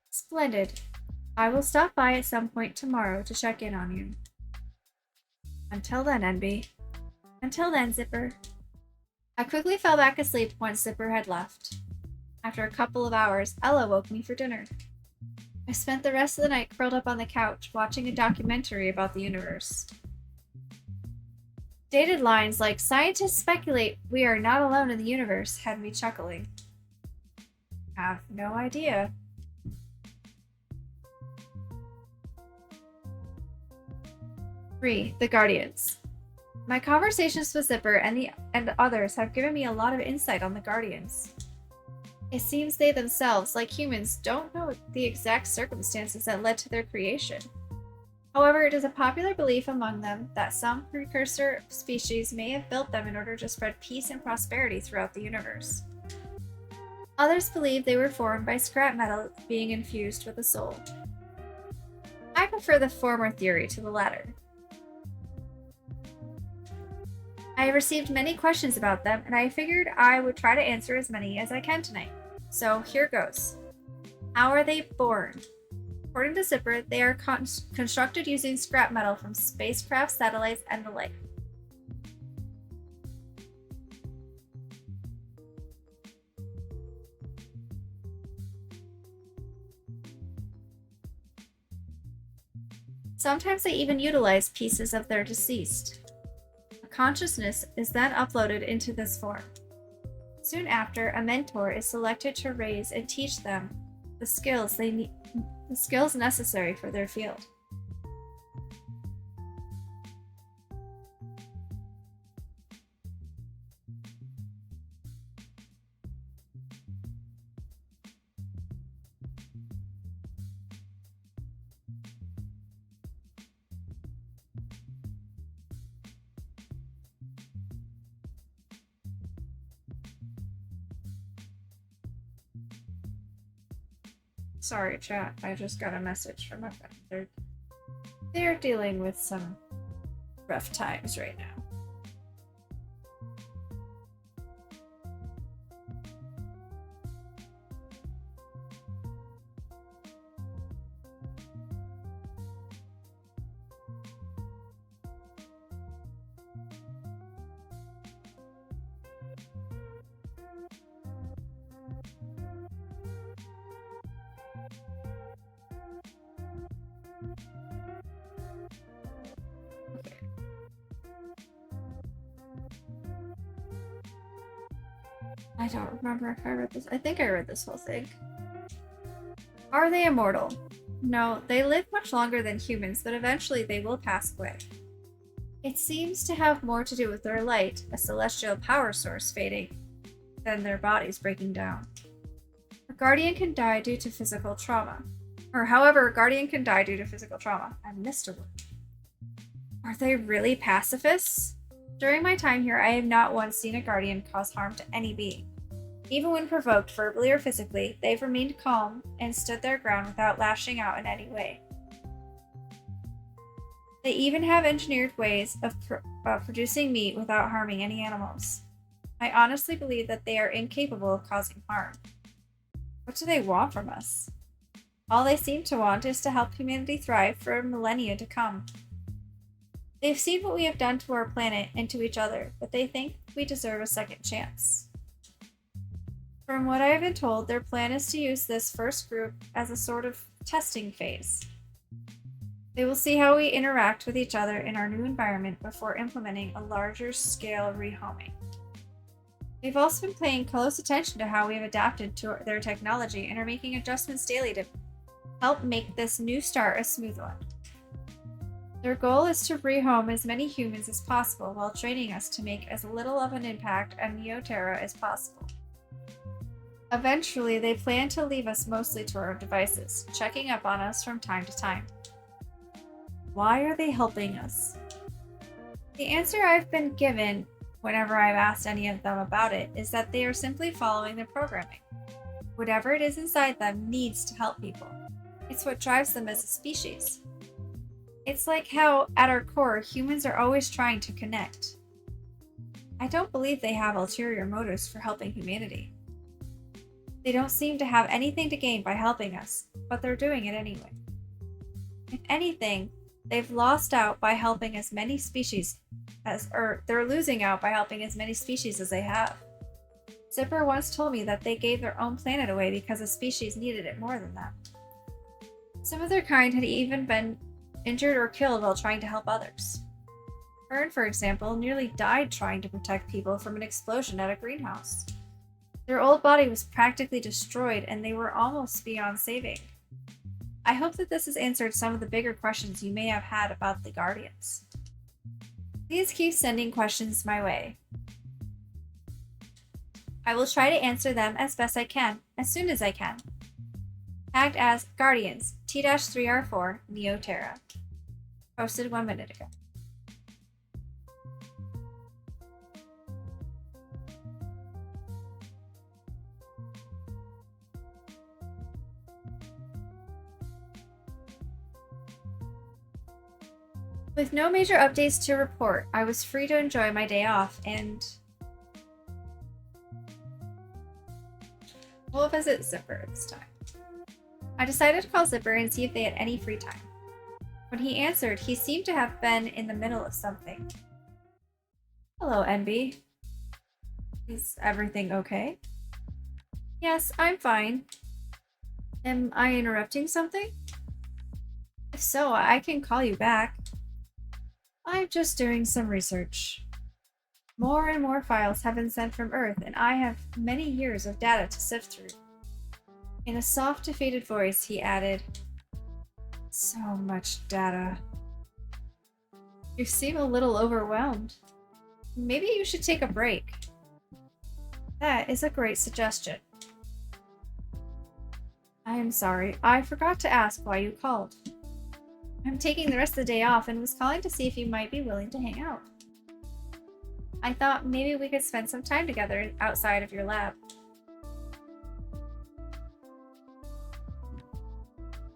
Splendid. I will stop by at some point tomorrow to check in on you. Until then, NB. Until then, Zipper. I quickly fell back asleep once Zipper had left. After a couple of hours, Ella woke me for dinner. I spent the rest of the night curled up on the couch watching a documentary about the universe. Dated lines like "Scientists speculate we are not alone in the universe" had me chuckling. Have no idea. The Guardians. My conversations with Zipper and the others have given me a lot of insight on the Guardians. It seems they themselves, like humans, don't know the exact circumstances that led to their creation. However, it is a popular belief among them that some precursor species may have built them in order to spread peace and prosperity throughout the universe. Others believe they were formed by scrap metal being infused with a soul. I prefer the former theory to the latter. I have received many questions about them, and I figured I would try to answer as many as I can tonight. So here goes. How are they born? According to Zipper, they are constructed using scrap metal from spacecraft, satellites, and the like. Sometimes they even utilize pieces of their deceased. A consciousness is then uploaded into this form. Soon after, a mentor is selected to raise and teach them the skills necessary for their field. Sorry, chat. I just got a message from my friend. They're dealing with some rough times right now. I don't remember if I read this. I think I read this whole thing. Are they immortal? No, they live much longer than humans, but eventually they will pass away. It seems to have more to do with their light, a celestial power source, fading, than their bodies breaking down. A guardian can die due to physical trauma. However, a guardian can die due to physical trauma. I missed a word. Are they really pacifists? During my time here, I have not once seen a guardian cause harm to any being. Even when provoked verbally or physically, they've remained calm and stood their ground without lashing out in any way. They even have engineered ways of producing meat without harming any animals. I honestly believe that they are incapable of causing harm. What do they want from us? All they seem to want is to help humanity thrive for millennia to come. They've seen what we have done to our planet and to each other, but they think we deserve a second chance. From what I have been told, their plan is to use this first group as a sort of testing phase. They will see how we interact with each other in our new environment before implementing a larger scale rehoming. They've also been paying close attention to how we have adapted to their technology and are making adjustments daily to help make this new start a smooth one. Their goal is to rehome as many humans as possible while training us to make as little of an impact on Neoterra as possible. Eventually, they plan to leave us mostly to our own devices, checking up on us from time to time. Why are they helping us? The answer I've been given whenever I've asked any of them about it is that they are simply following their programming. Whatever it is inside them needs to help people. It's what drives them as a species. It's like how, at our core, humans are always trying to connect. I don't believe they have ulterior motives for helping humanity. They don't seem to have anything to gain by helping us, but they're doing it anyway. If anything, they've lost out by helping as many species they're losing out by helping as many species as they have. Zipper once told me that they gave their own planet away because a species needed it more than them. Some of their kind had even been injured or killed while trying to help others. Fern, for example, nearly died trying to protect people from an explosion at a greenhouse. Their old body was practically destroyed and they were almost beyond saving. I hope that this has answered some of the bigger questions you may have had about the Guardians. Please keep sending questions my way. I will try to answer them as best I can, as soon as I can. Tagged as Guardians, T-3R4, Neoterra. Posted 1 minute ago. With no major updates to report, I was free to enjoy my day off and we'll visit Zipper this time. I decided to call Zipper and see if they had any free time. When he answered, he seemed to have been in the middle of something. Hello, NB. Is everything okay? Yes, I'm fine. Am I interrupting something? If so, I can call you back. I'm just doing some research. More and more files have been sent from Earth, and I have many years of data to sift through. In a soft, defeated voice, he added, "So much data. You seem a little overwhelmed. Maybe you should take a break." That is a great suggestion. I am sorry, I forgot to ask why you called. I'm taking the rest of the day off and was calling to see if you might be willing to hang out. I thought maybe we could spend some time together outside of your lab.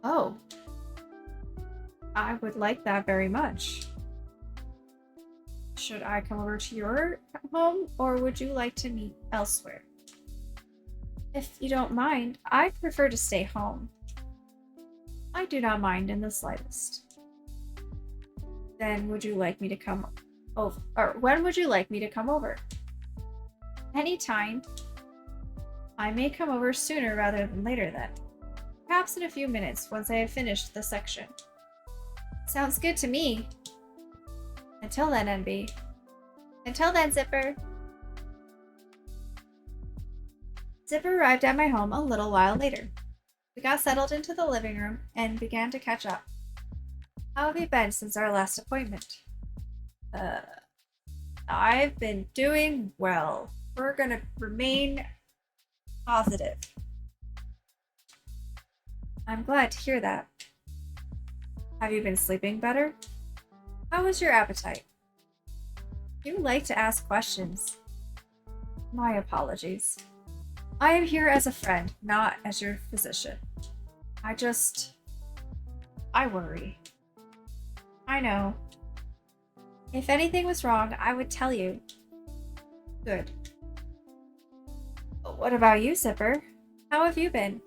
Oh. I would like that very much. Should I come over to your home, or would you like to meet elsewhere? If you don't mind, I'd prefer to stay home. I do not mind in the slightest. Then would you like me to come over? Or when would you like me to come over? Anytime. I may come over sooner rather than later then. Perhaps in a few minutes once I have finished the section. Sounds good to me. Until then, NB. Until then, Zipper. Zipper arrived at my home a little while later. We got settled into the living room and began to catch up. How have you been since our last appointment? I've been doing well. We're gonna remain positive. I'm glad to hear that. Have you been sleeping better? How is your appetite? You like to ask questions. My apologies. I am here as a friend, not as your physician. I worry. I know. If anything was wrong, I would tell you. Good. But what about you, Zipper? How have you been?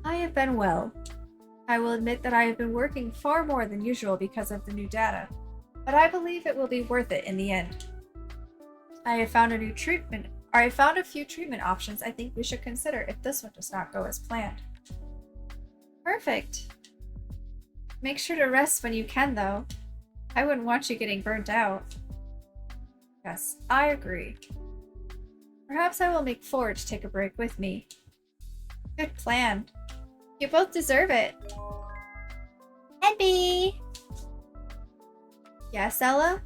I have been well. I will admit that I have been working far more than usual because of the new data, but I believe it will be worth it in the end. I have found a few treatment options I think we should consider if this one does not go as planned. Perfect. Make sure to rest when you can, though. I wouldn't want you getting burnt out. Yes, I agree. Perhaps I will make Forge take a break with me. Good plan. You both deserve it. NB! Yes, Ella?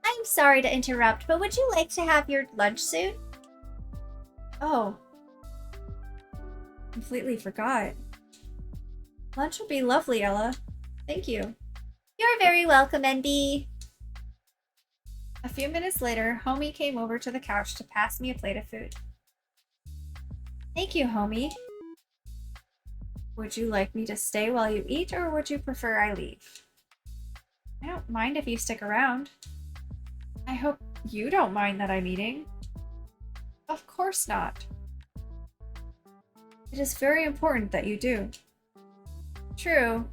I'm sorry to interrupt, but would you like to have your lunch soon? Oh. Completely forgot. Lunch would be lovely, Ella. Thank you. You're very welcome, NB. A few minutes later, Homie came over to the couch to pass me a plate of food. Thank you, Homie. Would you like me to stay while you eat, or would you prefer I leave? I don't mind if you stick around. I hope you don't mind that I'm eating. Of course not. It is very important that you do. True.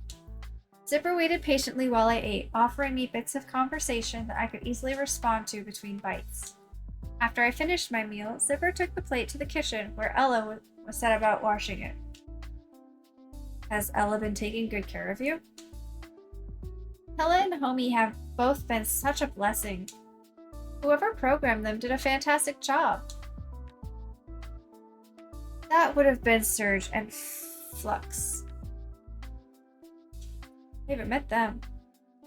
Zipper waited patiently while I ate, offering me bits of conversation that I could easily respond to between bites. After I finished my meal, Zipper took the plate to the kitchen where Ella was set about washing it. Has Ella been taking good care of you? Ella and Homie have both been such a blessing. Whoever programmed them did a fantastic job. That would have been Surge and Flux. I haven't met them.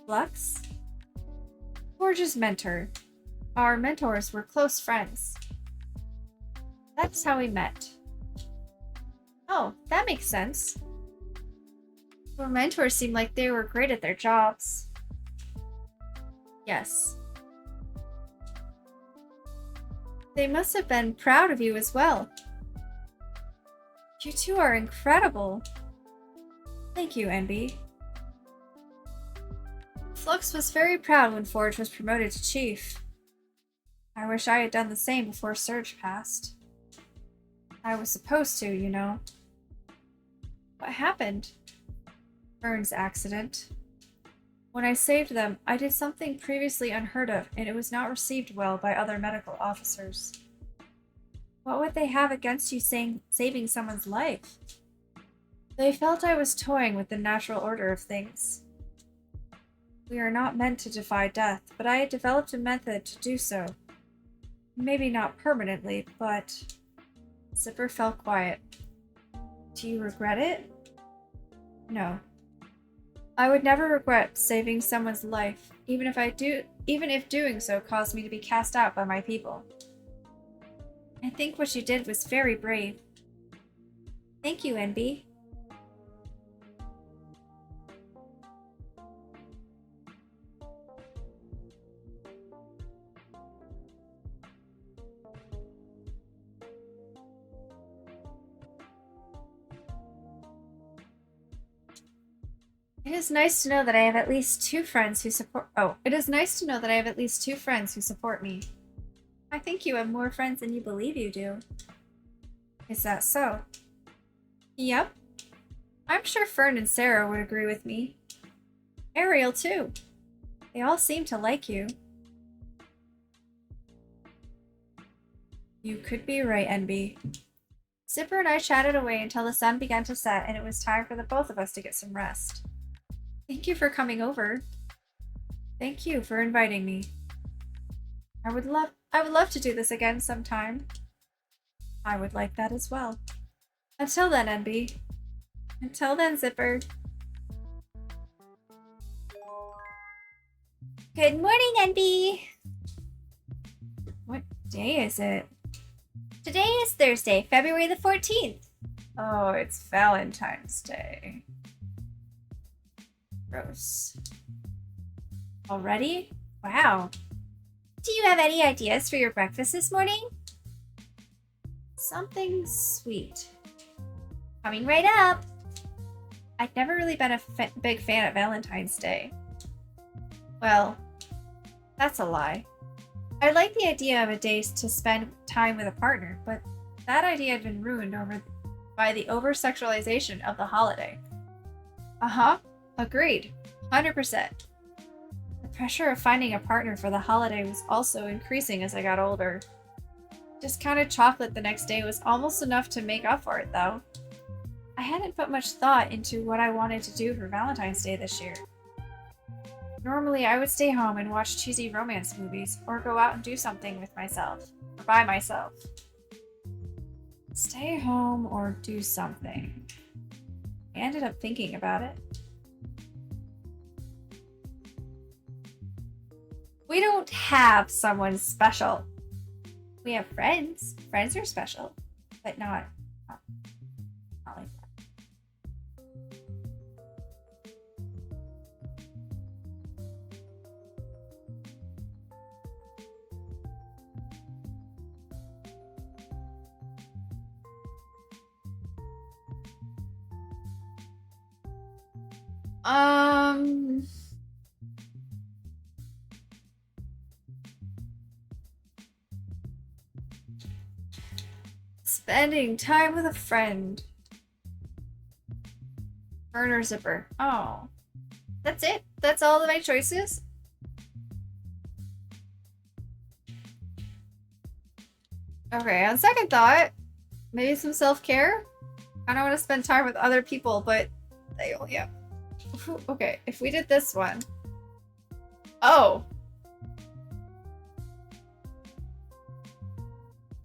Flux? Forge's mentor. our mentors were close friends. That's how we met. Oh, that makes sense. Our mentors seemed like they were great at their jobs. Yes. They must have been proud of you as well. You two are incredible. Thank you, Envy. Flux was very proud when Forge was promoted to chief. I wish I had done the same before Surge passed. I was supposed to, you know. What happened? Vern's accident. When I saved them, I did something previously unheard of, and it was not received well by other medical officers. What would they have against you saving someone's life? They felt I was toying with the natural order of things. We are not meant to defy death, but I had developed a method to do so. Maybe not permanently, but... Zipper fell quiet. Do you regret it? No. I would never regret saving someone's life, even if doing so caused me to be cast out by my people. I think what you did was very brave. Thank you, Envy. It is nice to know that I have at least two friends who support. Oh, it is nice to know that I have at least two friends who support me. I think you have more friends than you believe you do. Is that so? Yep. I'm sure Fern and Sarah would agree with me. Ariel, too. They all seem to like you. You could be right, Envy. Zipper and I chatted away until the sun began to set and it was time for the both of us to get some rest. Thank you for coming over. Thank you for inviting me. I would love to do this again sometime. I would like that as well. Until then, Envy. Until then, Zipper. Good morning, Envy. What day is it? Today is Thursday, February the 14th. Oh, it's Valentine's Day. Gross. Already? Wow. Do you have any ideas for your breakfast this morning? Something sweet. Coming right up. I've never really been a big fan of Valentine's Day. Well, that's a lie. I like the idea of a day to spend time with a partner, but that idea had been ruined by the over-sexualization of the holiday. Uh-huh. Agreed. 100%. The pressure of finding a partner for the holiday was also increasing as I got older. Discounted chocolate the next day was almost enough to make up for it, though. I hadn't put much thought into what I wanted to do for Valentine's Day this year. Normally, I would stay home and watch cheesy romance movies, or go out and do something with myself, or by myself. Stay home or do something. I ended up thinking about it. We don't have someone special. We have friends. Friends are special, but not like that. Spending time with a friend. Burner Zipper. Oh. That's it? That's all of my choices? Okay, on second thought, maybe some self-care? I don't want to spend time with other people, but they only have... Okay, if we did this one... Oh!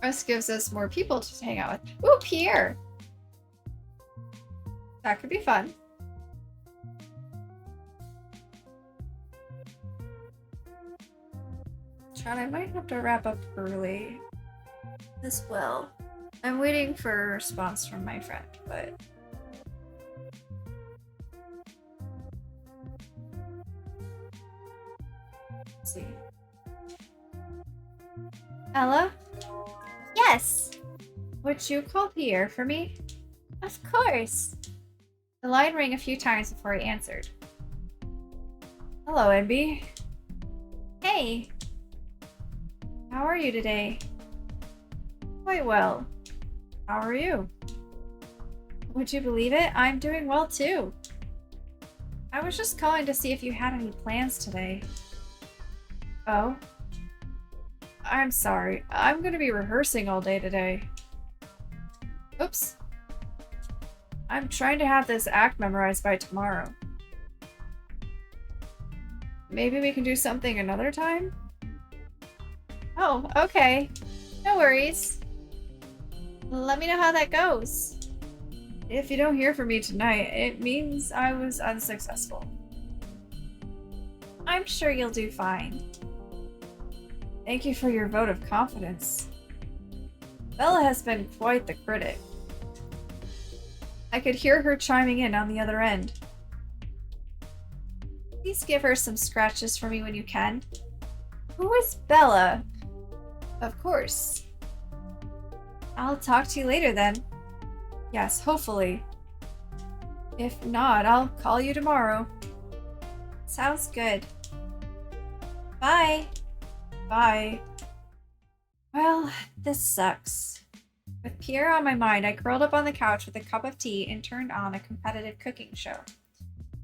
This gives us more people to hang out with. Ooh, Pierre! That could be fun. Chad, I might have to wrap up early as well. I'm waiting for a response from my friend, but... Let's see. Ella? Yes, Would you call Pierre for me? of course. The line rang a few times before he answered. Hello, NB. Hey, How are you today? Quite well. How are you? Would you believe it? I'm doing well too. I was just calling to see if you had any plans today. Oh? I'm sorry. I'm gonna be rehearsing all day today. Oops. I'm trying to have this act memorized by tomorrow. Maybe we can do something another time? oh, okay. No worries. Let me know how that goes. If you don't hear from me tonight, it means I was unsuccessful. I'm sure you'll do fine. Thank you for your vote of confidence. Bella has been quite the critic. I could hear her chiming in on the other end. Please give her some scratches for me when you can. Who is Bella? Of course. I'll talk to you later then. Yes, hopefully. If not, I'll call you tomorrow. Sounds good. Bye. Bye. Well, this sucks. With Pierre on my mind, I curled up on the couch with a cup of tea and turned on a competitive cooking show.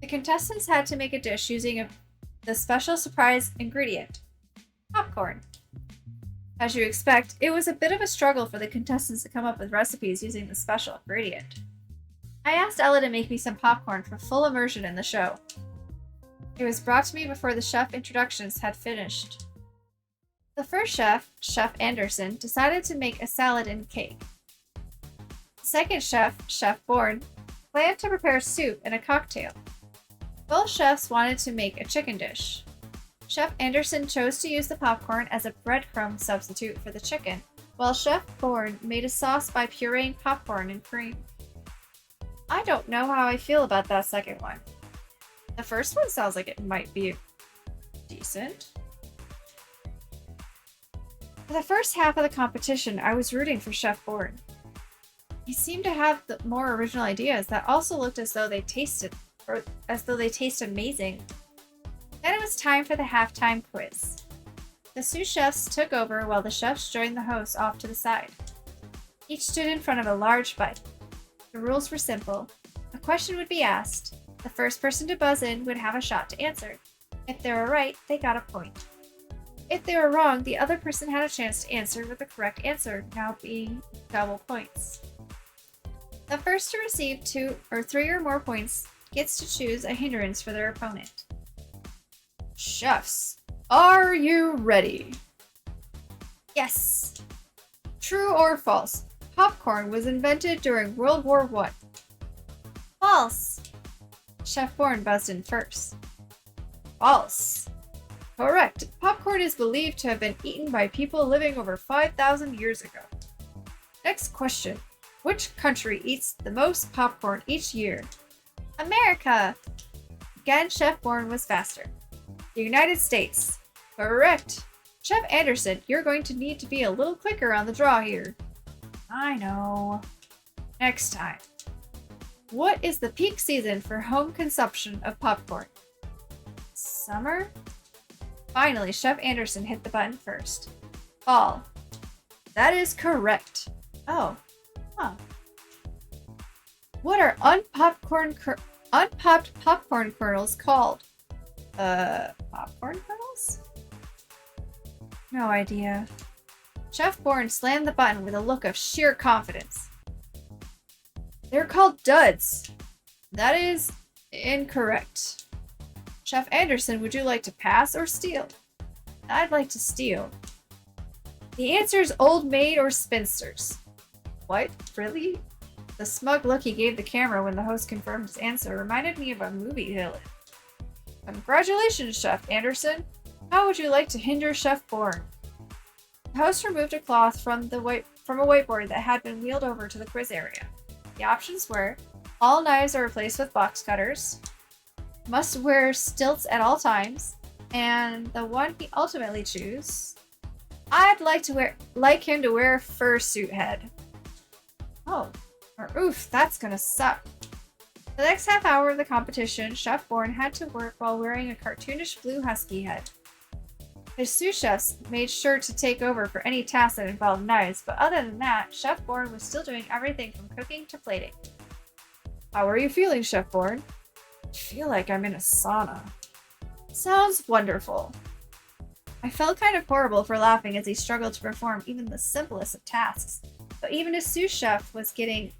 The contestants had to make a dish using the special surprise ingredient, popcorn. As you expect, it was a bit of a struggle for the contestants to come up with recipes using the special ingredient. I asked Ella to make me some popcorn for full immersion in the show. It was brought to me before the chef introductions had finished. The first chef, Chef Anderson, decided to make a salad and cake. The second chef, Chef Bourne, planned to prepare soup and a cocktail. Both chefs wanted to make a chicken dish. Chef Anderson chose to use the popcorn as a breadcrumb substitute for the chicken, while Chef Bourne made a sauce by pureeing popcorn and cream. I don't know how I feel about that second one. The first one sounds like it might be decent. For the first half of the competition, I was rooting for Chef Bourne. He seemed to have the more original ideas that also looked as though they tasted amazing. Then it was time for the halftime quiz. The sous chefs took over while the chefs joined the hosts off to the side. Each stood in front of a large bite. The rules were simple. A question would be asked. The first person to buzz in would have a shot to answer. If they were right, they got a point. If they were wrong, the other person had a chance to answer with the correct answer, now being double points. The first to receive 2 or 3 or more points gets to choose a hindrance for their opponent. Chefs, are you ready? Yes. True or false? Popcorn was invented during World War I. False. Chef Bourne buzzed in first. False. Correct. Popcorn is believed to have been eaten by people living over 5,000 years ago. Next question. Which country eats the most popcorn each year? America. Again, Chef Bourne was faster. The United States. Correct. Chef Anderson, you're going to need to be a little quicker on the draw here. I know. Next time. What is the peak season for home consumption of popcorn? Summer? Finally, Chef Anderson hit the button first. Fall. That is correct. Oh. Huh. What are unpopped popcorn kernels called? Popcorn kernels? No idea. Chef Bourne slammed the button with a look of sheer confidence. They're called duds. That is incorrect. Chef Anderson, would you like to pass or steal? I'd like to steal. The answer is old maid or spinsters. What? Really? The smug look he gave the camera when the host confirmed his answer reminded me of a movie villain. Congratulations, Chef Anderson. How would you like to hinder Chef Born? The host removed a cloth from a whiteboard that had been wheeled over to the quiz area. The options were: all knives are replaced with box cutters, must wear stilts at all times, and the one he ultimately chose: I'd like him to wear a fursuit head. Oh, or oof, that's gonna suck. For the next half hour of the competition, Chef Born had to work while wearing a cartoonish blue husky head. His sous chefs made sure to take over for any tasks that involved knives, but other than that, Chef Born was still doing everything from cooking to plating. How are you feeling, Chef Born? I feel like I'm in a sauna. Sounds wonderful. I felt kind of horrible for laughing as he struggled to perform even the simplest of tasks, but even his sous chef was getting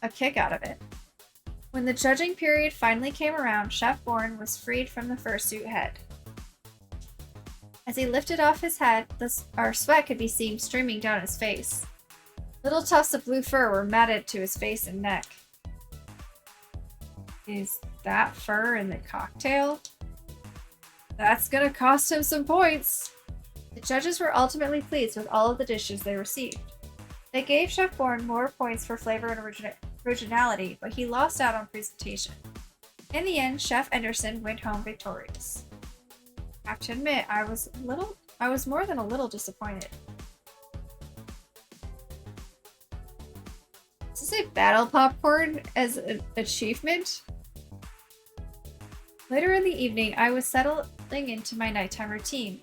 a kick out of it. When the judging period finally came around, Chef Born was freed from the fursuit head. As he lifted off his head, our sweat could be seen streaming down his face. Little tufts of blue fur were matted to his face and neck. Is that fur in the cocktail? That's gonna cost him some points! The judges were ultimately pleased with all of the dishes they received. They gave Chef Born more points for flavor and originality, but he lost out on presentation. In the end, Chef Anderson went home victorious. I have to admit, I was more than a little disappointed. Does it say battle popcorn as an achievement? Later in the evening, I was settling into my nighttime routine.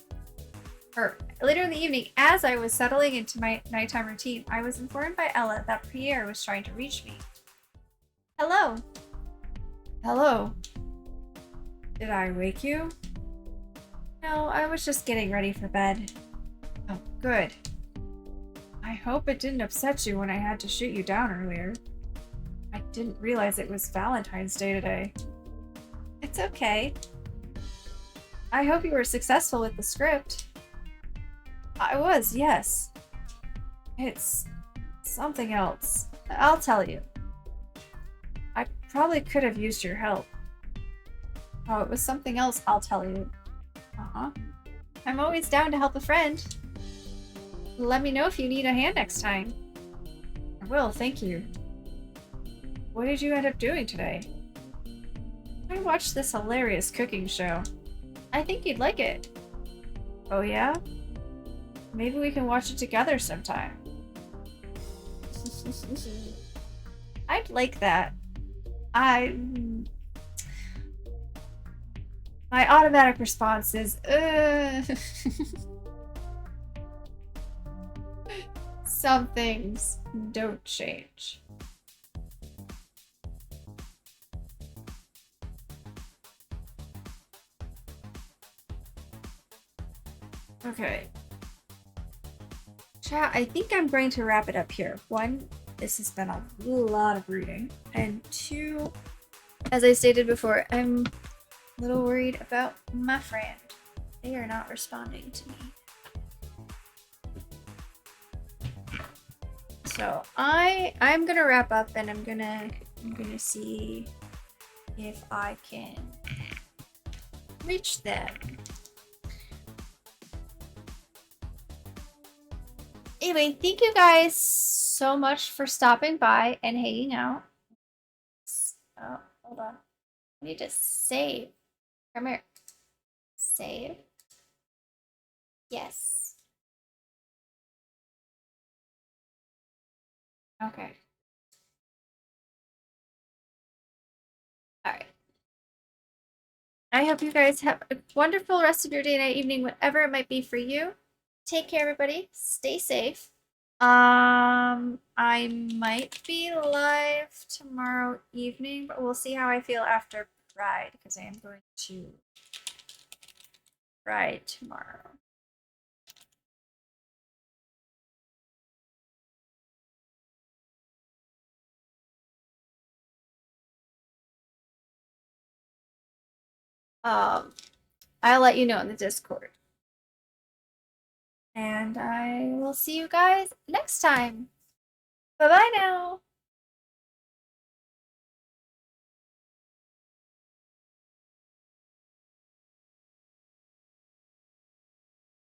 Later in the evening, as I was settling into my nighttime routine, I was informed by Ella that Pierre was trying to reach me. Hello. Hello. Did I wake you? No, I was just getting ready for bed. Oh, good. I hope it didn't upset you when I had to shoot you down earlier. I didn't realize it was Valentine's Day today. It's okay. I hope you were successful with the script. I was, yes. It's something else. I'll tell you. I probably could have used your help. Oh, it was something else, I'll tell you. Uh-huh. I'm always down to help a friend. Let me know if you need a hand next time. I will, thank you. What did you end up doing today? I watched this hilarious cooking show. I think you'd like it. Oh yeah? Maybe we can watch it together sometime. I'd like that. My automatic response is, Some things don't change. Okay. Chat, I think I'm going to wrap it up here. One, this has been a lot of reading. And two, as I stated before, I'm a little worried about my friend. They are not responding to me. So I'm gonna wrap up and I'm gonna see if I can reach them. Anyway, thank you guys so much for stopping by and hanging out. Oh, hold on. I need to save. Come here. Save. Yes. Okay. Alright. I hope you guys have a wonderful rest of your day, night, evening, whatever it might be for you. Take care, everybody. Stay safe. I might be live tomorrow evening, but we'll see how I feel after Pride, because I am going to Pride tomorrow. I'll let you know in the Discord. And I will see you guys next time. Bye-bye now.